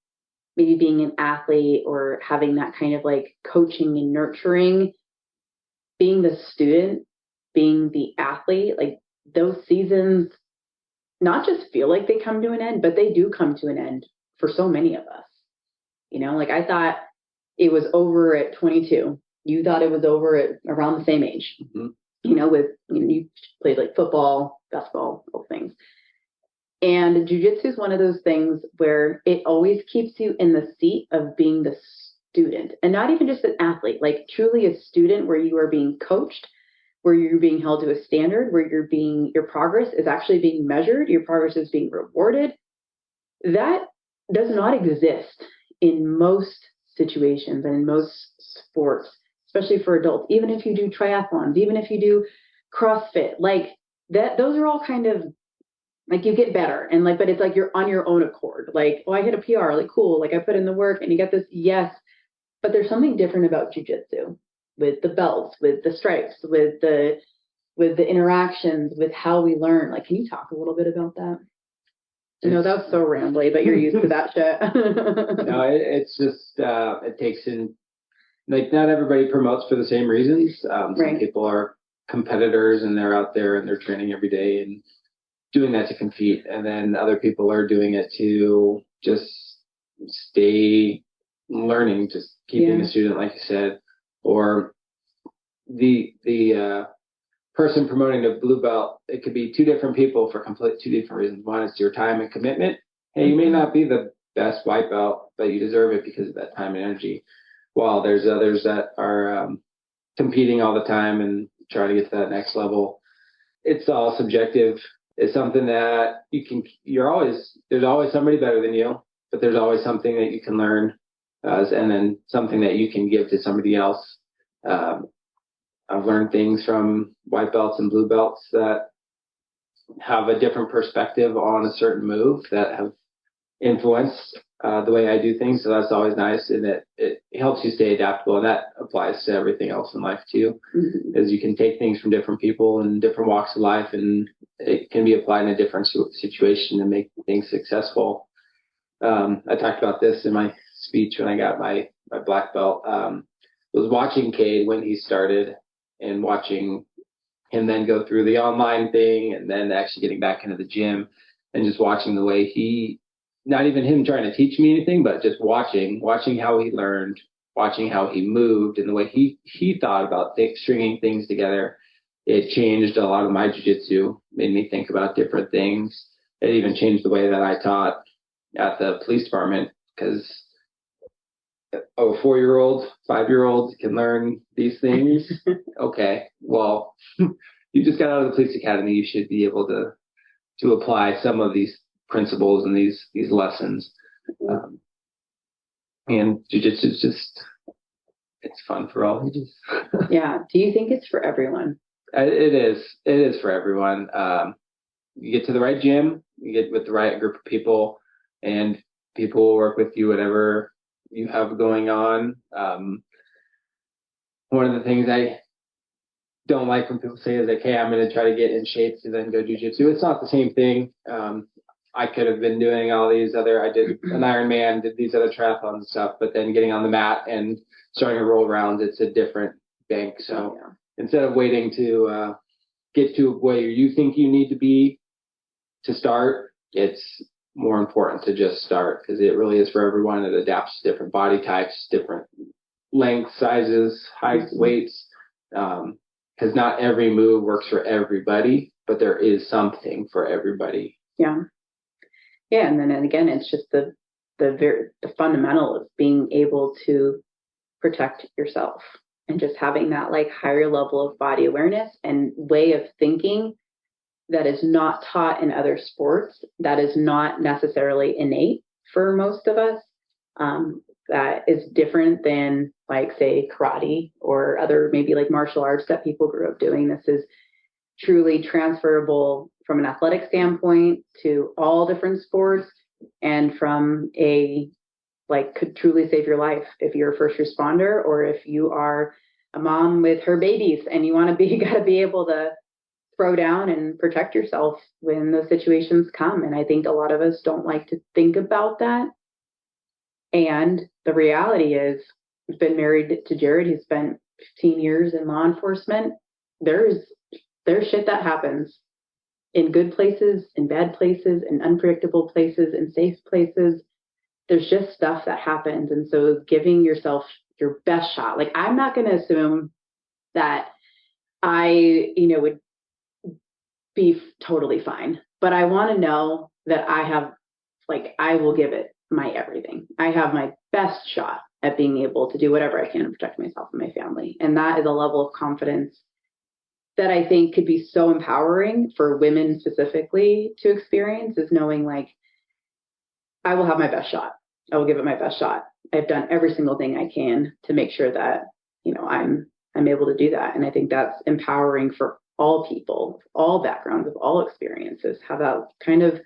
maybe being an athlete or having that kind of like coaching and nurturing, being the student, being the athlete, like those seasons not just feel like they come to an end, but they do come to an end for so many of us. Like I thought it was over at 22. You thought it was over at around the same age. Mm-hmm. You played like football, basketball, all things. And jiu-jitsu is one of those things where it always keeps you in the seat of being the student, and not even just an athlete, like truly a student where you are being coached, where you're being held to a standard, where your progress is actually being measured, your progress is being rewarded. That does not exist in most situations and in most sports, especially for adults. Even if you do triathlons, even if you do CrossFit, like that, those are all kind of like you get better and like, but it's like you're on your own accord. Like, oh, I hit a PR, like cool, like I put in the work and you get this, yes. But there's something different about jiu-jitsu with the belts, with the stripes, with the interactions, with how we learn. Like, can you talk a little bit about that? That was so rambly, but you're used to that shit. No, it's just, it takes in, like, not everybody promotes for the same reasons. Some people are competitors and they're out there and they're training every day and doing that to compete. And then other people are doing it to just stay learning, just keeping a student, like you said, or the person promoting the blue belt, it could be two different people for two different reasons. One is your time and commitment. Hey, you may not be the best white belt, but you deserve it because of that time and energy. While there's others that are competing all the time and trying to get to that next level. It's all subjective. It's something that there's always somebody better than you, but there's always something that you can learn, and then something that you can give to somebody else. I've learned things from white belts and blue belts that have a different perspective on a certain move that have influenced the way I do things. So that's always nice, and it helps you stay adaptable. And that applies to everything else in life too, as you can take things from different people and different walks of life, and it can be applied in a different situation and make things successful. I talked about this in my speech when I got my black belt. Was watching Cade when he started and watching him then go through the online thing and then actually getting back into the gym and just watching the way he, not even him trying to teach me anything, but just watching how he learned, watching how he moved and the way he thought about stringing things together. It changed a lot of my jiu-jitsu, made me think about different things. It even changed the way that I taught. at the police department, because 4-year-old, 5-year-old can learn these things. Okay, well, you just got out of the police academy. You should be able to apply some of these principles and these lessons. And jiu-jitsu is just, it's fun for all ages. Yeah. Do you think it's for everyone? It is for everyone. You get to the right gym, you get with the right group of people, and people will work with you whatever you have going on. One of the things I don't like when people say is like, hey, I'm going to try to get in shape to then go jiu-jitsu. It's not the same thing. I could have been doing all these other, I did an Ironman, did these other triathlons and stuff, but then getting on the mat and starting to roll around, it's a different bank. So instead of waiting to get to where you think you need to be to start, it's more important to just start, because it really is for everyone. It adapts to different body types, different lengths, sizes, heights, weights, because not every move works for everybody, but there is something for everybody. Yeah. Yeah. And then again, it's just the fundamental of being able to protect yourself and just having that like higher level of body awareness and way of thinking that is not taught in other sports, that is not necessarily innate for most of us, that is different than like, say, karate or other maybe like martial arts that people grew up doing. This is truly transferable from an athletic standpoint to all different sports, and from a like could truly save your life if you're a first responder, or if you are a mom with her babies and you want to be, you got to be able to throw down and protect yourself when those situations come. And I think a lot of us don't like to think about that. And the reality is, I've been married to Jared. He spent 15 years in law enforcement. There's shit that happens in good places, in bad places, in unpredictable places, in safe places. There's just stuff that happens. And so giving yourself your best shot, like I'm not going to assume that I, would be totally fine, but I want to know that I have, like, I will give it my everything. I have my best shot at being able to do whatever I can to protect myself and my family. And that is a level of confidence that I think could be so empowering for women specifically to experience, is knowing like, I will have my best shot. I will give it my best shot. I've done every single thing I can to make sure that, I'm able to do that. And I think that's empowering for all people, all backgrounds, of all experiences, have that kind of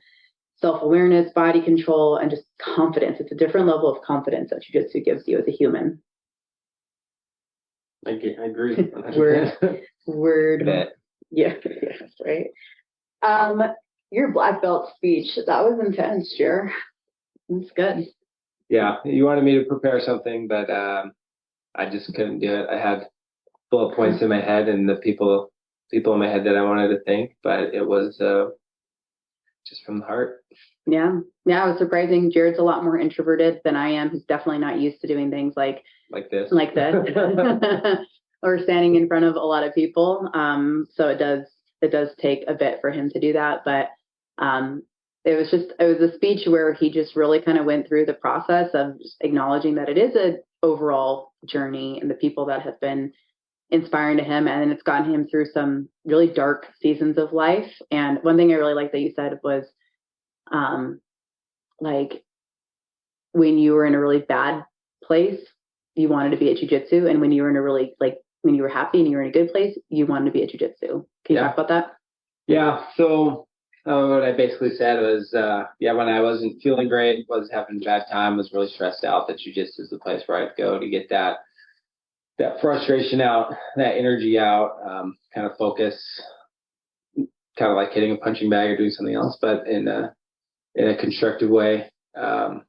self-awareness, body control, and just confidence. It's a different level of confidence that jiu-jitsu gives you as a human. I agree. Word. Yeah, right. Your black belt speech, that was intense, Jer. That's good. Yeah, you wanted me to prepare something, but I just couldn't do it. I had bullet points in my head and the people in my head that I wanted to thank, but it was just from the heart. Yeah, it was surprising. Jared's a lot more introverted than I am. He's definitely not used to doing things like this, or standing in front of a lot of people. So it does take a bit for him to do that, but it was a speech where he just really kind of went through the process of acknowledging that it is an overall journey, and the people that have been inspiring to him, and it's gotten him through some really dark seasons of life. And one thing I really liked that you said was, like when you were in a really bad place, you wanted to be at jiu-jitsu, and when you were in a really, like when you were happy and you were in a good place, you wanted to be at jiu-jitsu. Can you talk about that? Yeah. So what I basically said was, when I wasn't feeling great, was having a bad time, was really stressed out, that jiu-jitsu is the place where I'd go to get that frustration out, that energy out, kind of focus, kind of like hitting a punching bag or doing something else, but in a constructive way. And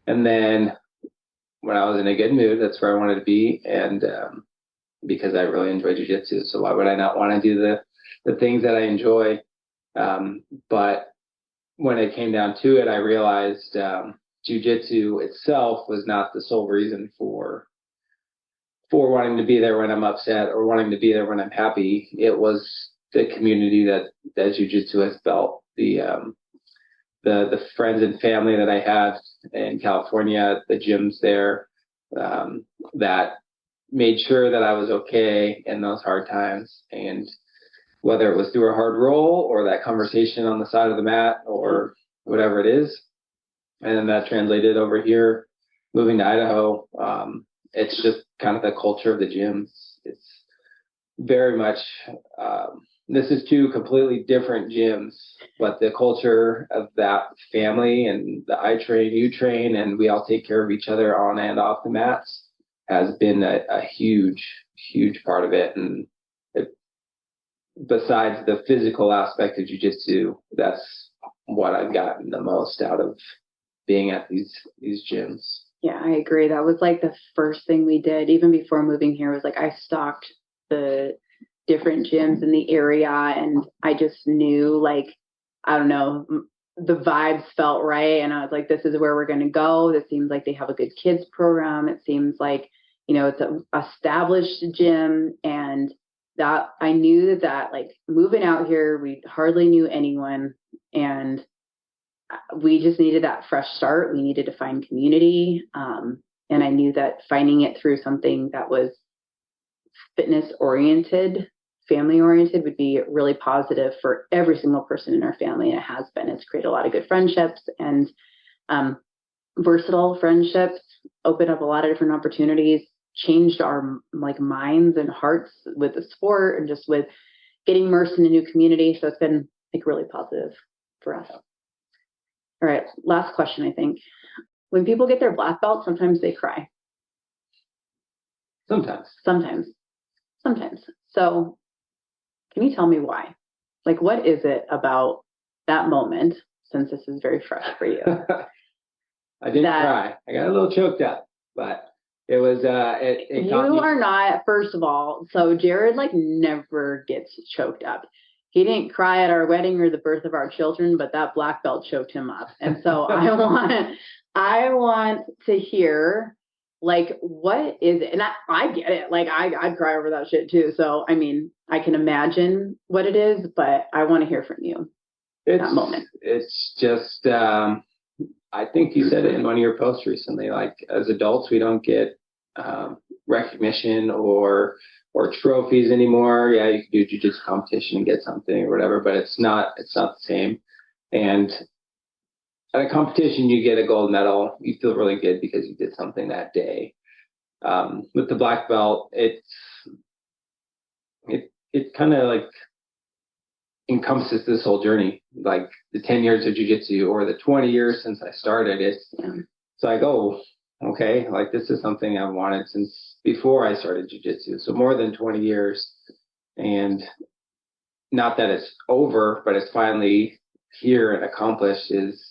then when I was in a good mood, that's where I wanted to be. And because I really enjoy jiu-jitsu, so why would I not want to do the things that I enjoy? But when it came down to it, I realized jiu-jitsu itself was not the sole reason for wanting to be there when I'm upset or wanting to be there when I'm happy. It was the community that jiu-jitsu has built, the the friends and family that I had in California, the gyms there, that made sure that I was okay in those hard times. And whether it was through a hard roll or that conversation on the side of the mat or whatever it is. And then that translated over here, moving to Idaho. It's just kind of the culture of the gyms. It's very much, this is two completely different gyms, but the culture of that family and the I train, you train, and we all take care of each other on and off the mats has been a huge, huge part of it. And besides the physical aspect of jiu-jitsu, that's what I've gotten the most out of being at these gyms. Yeah, I agree. That was like the first thing we did, even before moving here, was like I stalked the different gyms in the area, and I just knew, like, I don't know, the vibes felt right. And I was like, this is where we're going to go. This seems like they have a good kids program. It seems like, it's an established gym. And that I knew that like moving out here, we hardly knew anyone, and we just needed that fresh start. We needed to find community. And I knew that finding it through something that was fitness oriented, family oriented, would be really positive for every single person in our family. And it has been. It's created a lot of good friendships and versatile friendships, opened up a lot of different opportunities, changed our like minds and hearts with the sport and just with getting immersed in a new community. So it's been like really positive for us. All right, last question, I think. When people get their black belt, sometimes they cry. Sometimes. So can you tell me why? Like, what is it about that moment, since this is very fresh for you? I didn't cry. I got a little choked up, but it was, it got me. You are not, first of all, so Jared like never gets choked up. He didn't cry at our wedding or the birth of our children, but that black belt choked him up. And so I want to hear, like, what is it? And I get it. Like, I'd cry over that shit too. So, I mean, I can imagine what it is, but I want to hear from you that moment. It's just, I think you said it in one of your posts recently, like, as adults, we don't get recognition or trophies anymore. Yeah, you can do jiu-jitsu competition and get something or whatever, but it's not the same. And at a competition, you get a gold medal. You feel really good because you did something that day. With the black belt, it kind of like encompasses this whole journey, like the 10 years of jiu-jitsu or the 20 years since I started. It's like, oh, okay, like this is something I've wanted since before I started jiu-jitsu. So more than 20 years. And not that it's over, but it's finally here and accomplished is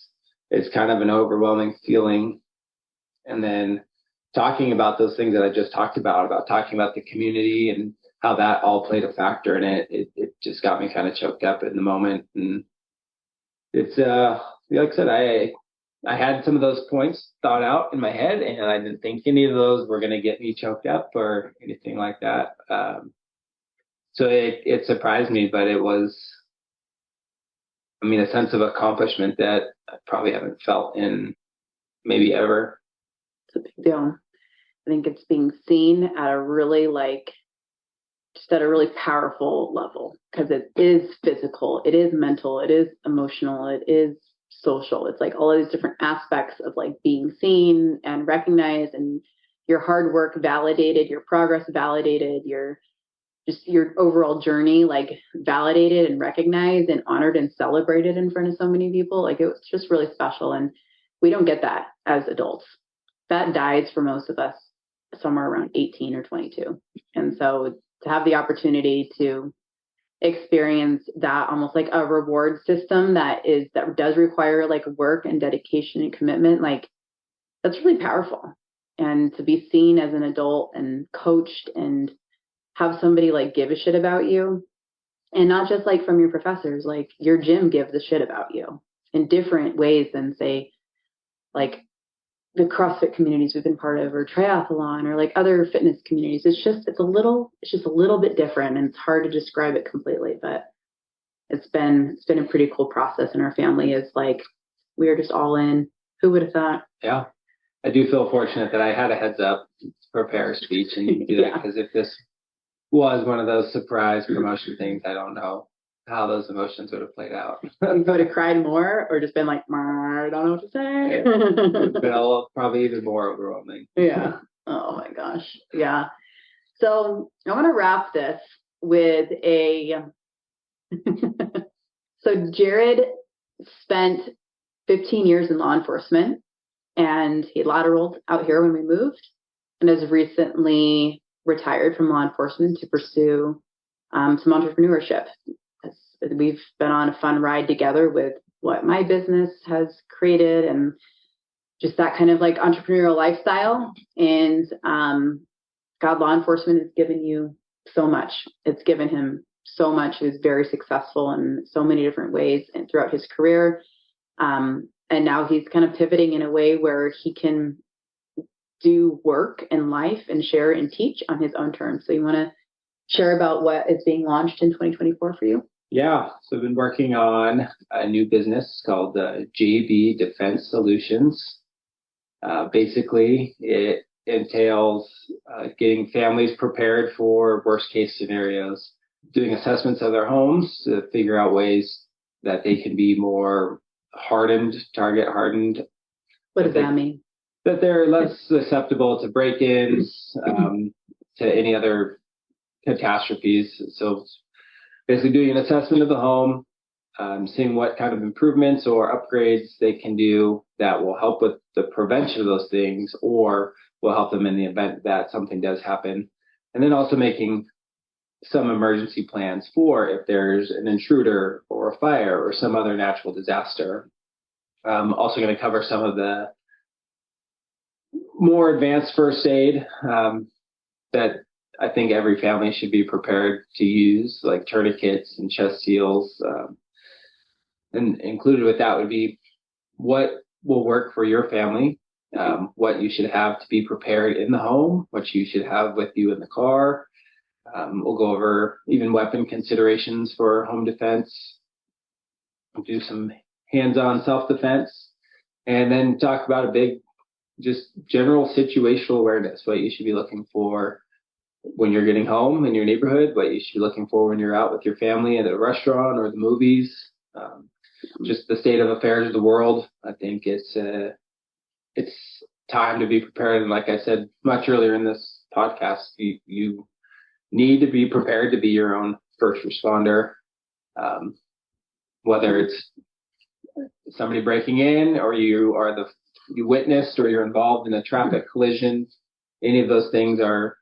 kind of an overwhelming feeling. And then talking about those things that I just talked about talking about the community and how that all played a factor in it, it just got me kind of choked up in the moment. And it's, like I said, I had some of those points thought out in my head, and I didn't think any of those were going to get me choked up or anything like that. So it surprised me, but it was, I mean, a sense of accomplishment that I probably haven't felt in maybe ever. It's a big deal. I think it's being seen at a really just at a really powerful level, because it is physical, it is mental, it is emotional, it is social. It's like all of these different aspects of like being seen and recognized, and your hard work validated, your progress validated, your overall journey like validated and recognized and honored and celebrated in front of so many people. Like, it was just really special, and we don't get that as adults. That dies for most of us somewhere around 18 or 22. And so to have the opportunity to experience that, almost like a reward system that does require like work and dedication and commitment, like, that's really powerful. And to be seen as an adult and coached and have somebody like give a shit about you, and not just like from your professors, like your gym gives a shit about you in different ways than, say, like the CrossFit communities we've been part of, or triathlon, or like other fitness communities. It's just a little bit different, and it's hard to describe it completely, but it's been a pretty cool process in our family. Is like, we are just all in. Who would have thought? Yeah. I do feel fortunate that I had a heads up to prepare a speech and do that, because if this was one of those surprise promotion things, I don't know how those emotions would have played out. You would have cried more or just been like, I don't know what to say. It would have been probably even more overwhelming. Yeah. Oh my gosh. Yeah. So I want to wrap this with so Jared spent 15 years in law enforcement, and he lateraled out here when we moved, and has recently retired from law enforcement to pursue some entrepreneurship. We've been on a fun ride together with what my business has created and just that kind of like entrepreneurial lifestyle. And God, law enforcement has given you so much. It's given him so much. He was very successful in so many different ways and throughout his career. And now he's kind of pivoting in a way where he can do work in life and share and teach on his own terms. So you want to share about what is being launched in 2024 for you? Yeah. So I've been working on a new business called JB Defense Solutions. Basically, it entails getting families prepared for worst case scenarios, doing assessments of their homes to figure out ways that they can be more target hardened. What does that mean? That they're less susceptible to break-ins, to any other catastrophes. So basically doing an assessment of the home, seeing what kind of improvements or upgrades they can do that will help with the prevention of those things, or will help them in the event that something does happen. And then also making some emergency plans for if there's an intruder or a fire or some other natural disaster. Also going to cover some of the more advanced first aid that I think every family should be prepared to use, like tourniquets and chest seals. And included with that would be what will work for your family, what you should have to be prepared in the home, what you should have with you in the car. We'll go over even weapon considerations for home defense, do some hands-on self-defense, and then talk about a big, just general situational awareness, what you should be looking for when you're getting home in your neighborhood, what you should be looking for when you're out with your family at a restaurant or the movies, just the state of affairs of the world. I think it's time to be prepared. And like I said much earlier in this podcast, you need to be prepared to be your own first responder, whether it's somebody breaking in or you witnessed or you're involved in a traffic collision. Any of those things are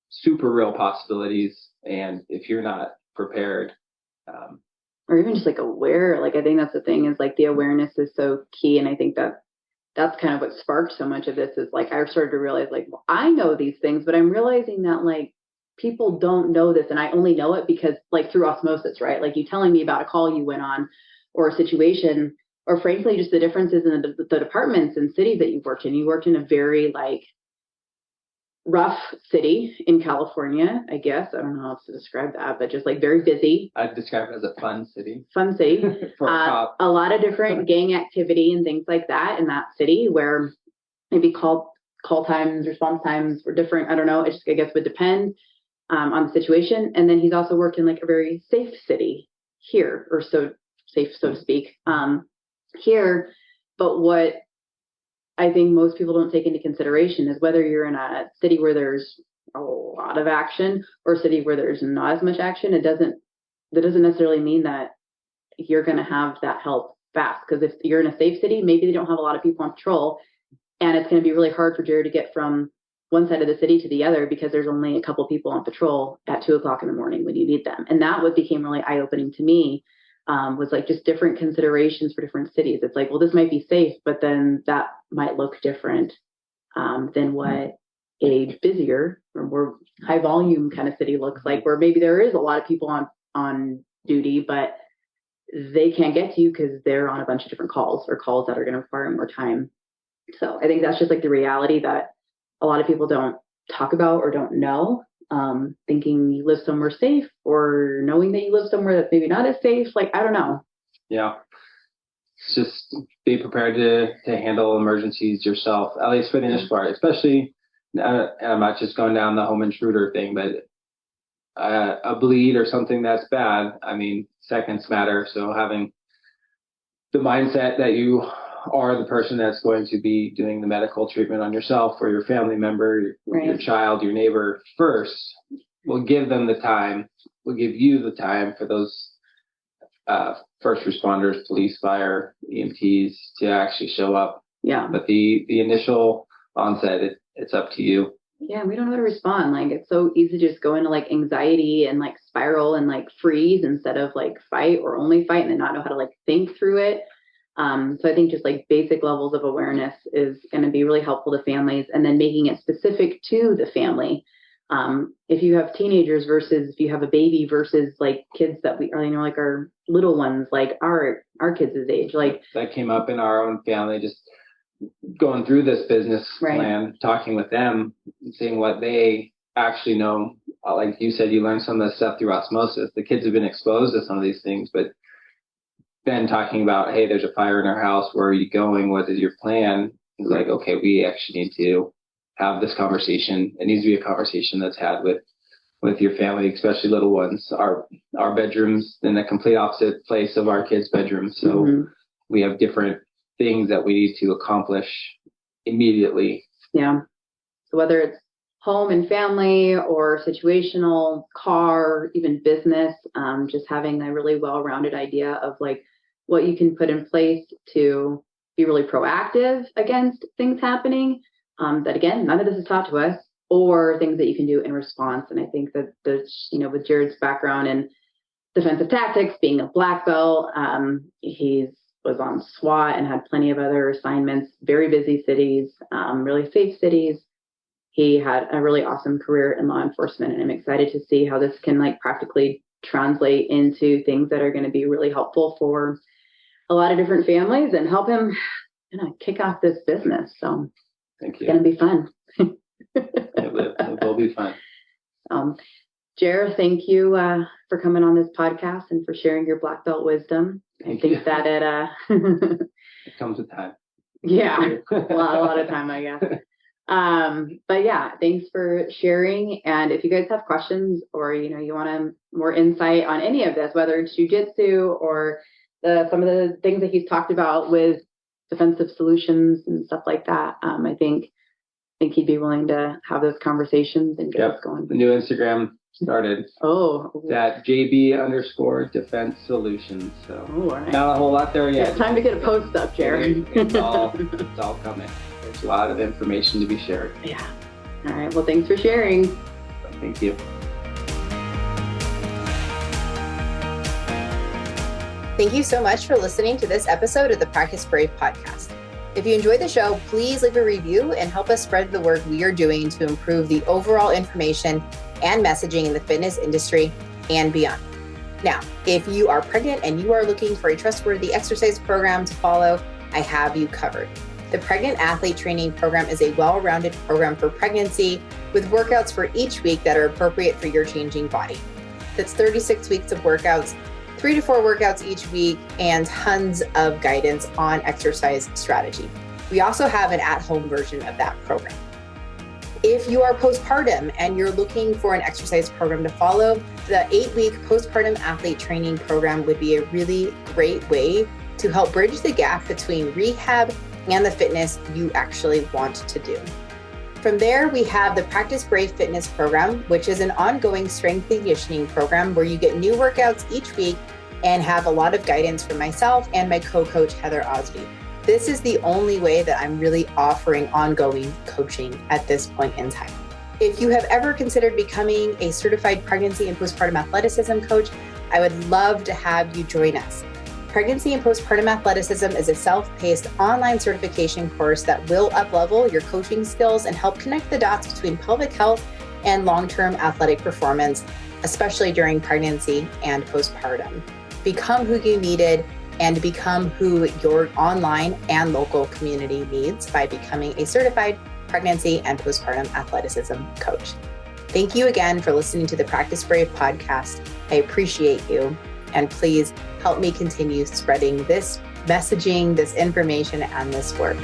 super real possibilities, and if you're not prepared, or even just like aware, like I think that's the thing, is like the awareness is so key. And I think that's kind of what sparked so much of this, is like I started to realize, like, well, I know these things, but I'm realizing that like people don't know this, and I only know it because like through osmosis, right? Like you telling me about a call you went on or a situation, or frankly just the differences in the departments and cities that you've worked in. You worked in a very like rough city in California, I guess. I don't know how else to describe that, but just like very busy. I'd describe it as a fun city. Fun city. For a cop. A lot of different gang activity and things like that in that city, where maybe call times, response times were different. I don't know. I guess would depend on the situation. And then he's also worked in like a very safe city here, or so safe, so to speak, here. But what I think most people don't take into consideration is whether you're in a city where there's a lot of action or a city where there's not as much action, that doesn't necessarily mean that you're going to have that help fast. Because if you're in a safe city, maybe they don't have a lot of people on patrol, and it's going to be really hard for Jared to get from one side of the city to the other because there's only a couple people on patrol at 2:00 in the morning when you need them. And that what became really eye-opening to me, was like just different considerations for different cities. It's like, well, this might be safe, but then that might look different than what a busier or more high volume kind of city looks like, where maybe there is a lot of people on duty, but they can't get to you because they're on a bunch of different calls, or calls that are going to require more time. So I think that's just like the reality that a lot of people don't talk about or don't know. Thinking you live somewhere safe, or knowing that you live somewhere that's maybe not as safe. Like, I don't know. Yeah. just be prepared to handle emergencies yourself, at least for the initial part, especially, I'm not just going down the home intruder thing, but a bleed or something that's bad. I mean, seconds matter. So having the mindset that you are the person that's going to be doing the medical treatment on yourself or your family member, your child, your neighbor first, will give them the time, will give you the time for those first responders, police, fire, EMTs to actually show up. Yeah. But the initial onset, it's up to you. Yeah, we don't know how to respond. Like, it's so easy to just go into like anxiety and like spiral and like freeze instead of like fight or only fight, and then not know how to like think through it. So I think just like basic levels of awareness is going to be really helpful to families, and then making it specific to the family. If you have teenagers versus if you have a baby versus like kids that we are, like our little ones, like our kids' age, like that came up in our own family, just going through this business plan, talking with them, seeing what they actually know. Like you said, you learn some of this stuff through osmosis. The kids have been exposed to some of these things, but then talking about, hey, there's a fire in our house. Where are you going? What is your plan? It's like, okay, we actually need to have this conversation. It needs to be a conversation that's had with your family, especially little ones. Our bedroom's in the complete opposite place of our kids' bedroom. So we have different things that we need to accomplish immediately. Yeah. So whether it's home and family or situational, car, even business, just having a really well-rounded idea of like what you can put in place to be really proactive against things happening. That again, none of this is taught to us, or things that you can do in response. And I think that there's, with Jared's background in defensive tactics, being a black belt, he was on SWAT and had plenty of other assignments, very busy cities, really safe cities. He had a really awesome career in law enforcement, and I'm excited to see how this can like practically translate into things that are going to be really helpful for a lot of different families and help him kick off this business. So thank you. It's going to be fun. It will be fun. Jared, thank you for coming on this podcast and for sharing your black belt wisdom. I think that it comes with time. Yeah, a lot of time, I guess. But yeah, thanks for sharing. And if you guys have questions or you want more insight on any of this, whether it's jiu-jitsu or some of the things that he's talked about with defensive solutions and stuff like that, I think he'd be willing to have those conversations and get us going. The new Instagram started. That JB_defense solutions. So right. Not a whole lot there yet. It's time to get a post up, Jared. It's all coming. There's a lot of information to be shared. Yeah. All right. Well, thanks for sharing. Thank you. Thank you so much for listening to this episode of the Practice Brave podcast. If you enjoyed the show, please leave a review and help us spread the work we are doing to improve the overall information and messaging in the fitness industry and beyond. Now, if you are pregnant and you are looking for a trustworthy exercise program to follow, I have you covered. The Pregnant Athlete Training Program is a well-rounded program for pregnancy with workouts for each week that are appropriate for your changing body. That's 36 weeks of workouts, 3 to 4 workouts each week, and tons of guidance on exercise strategy. We also have an at-home version of that program. If you are postpartum and you're looking for an exercise program to follow, the 8-week Postpartum Athlete Training Program would be a really great way to help bridge the gap between rehab and the fitness you actually want to do. From there, we have the Practice Brave Fitness Program, which is an ongoing strength and conditioning program where you get new workouts each week and have a lot of guidance from myself and my co-coach, Heather Osby. This is the only way that I'm really offering ongoing coaching at this point in time. If you have ever considered becoming a certified pregnancy and postpartum athleticism coach, I would love to have you join us. Pregnancy and Postpartum Athleticism is a self-paced online certification course that will up-level your coaching skills and help connect the dots between pelvic health and long-term athletic performance, especially during pregnancy and postpartum. Become who you needed and become who your online and local community needs by becoming a certified pregnancy and postpartum athleticism coach. Thank you again for listening to the Practice Brave podcast. I appreciate you. And please help me continue spreading this messaging, this information, and this work.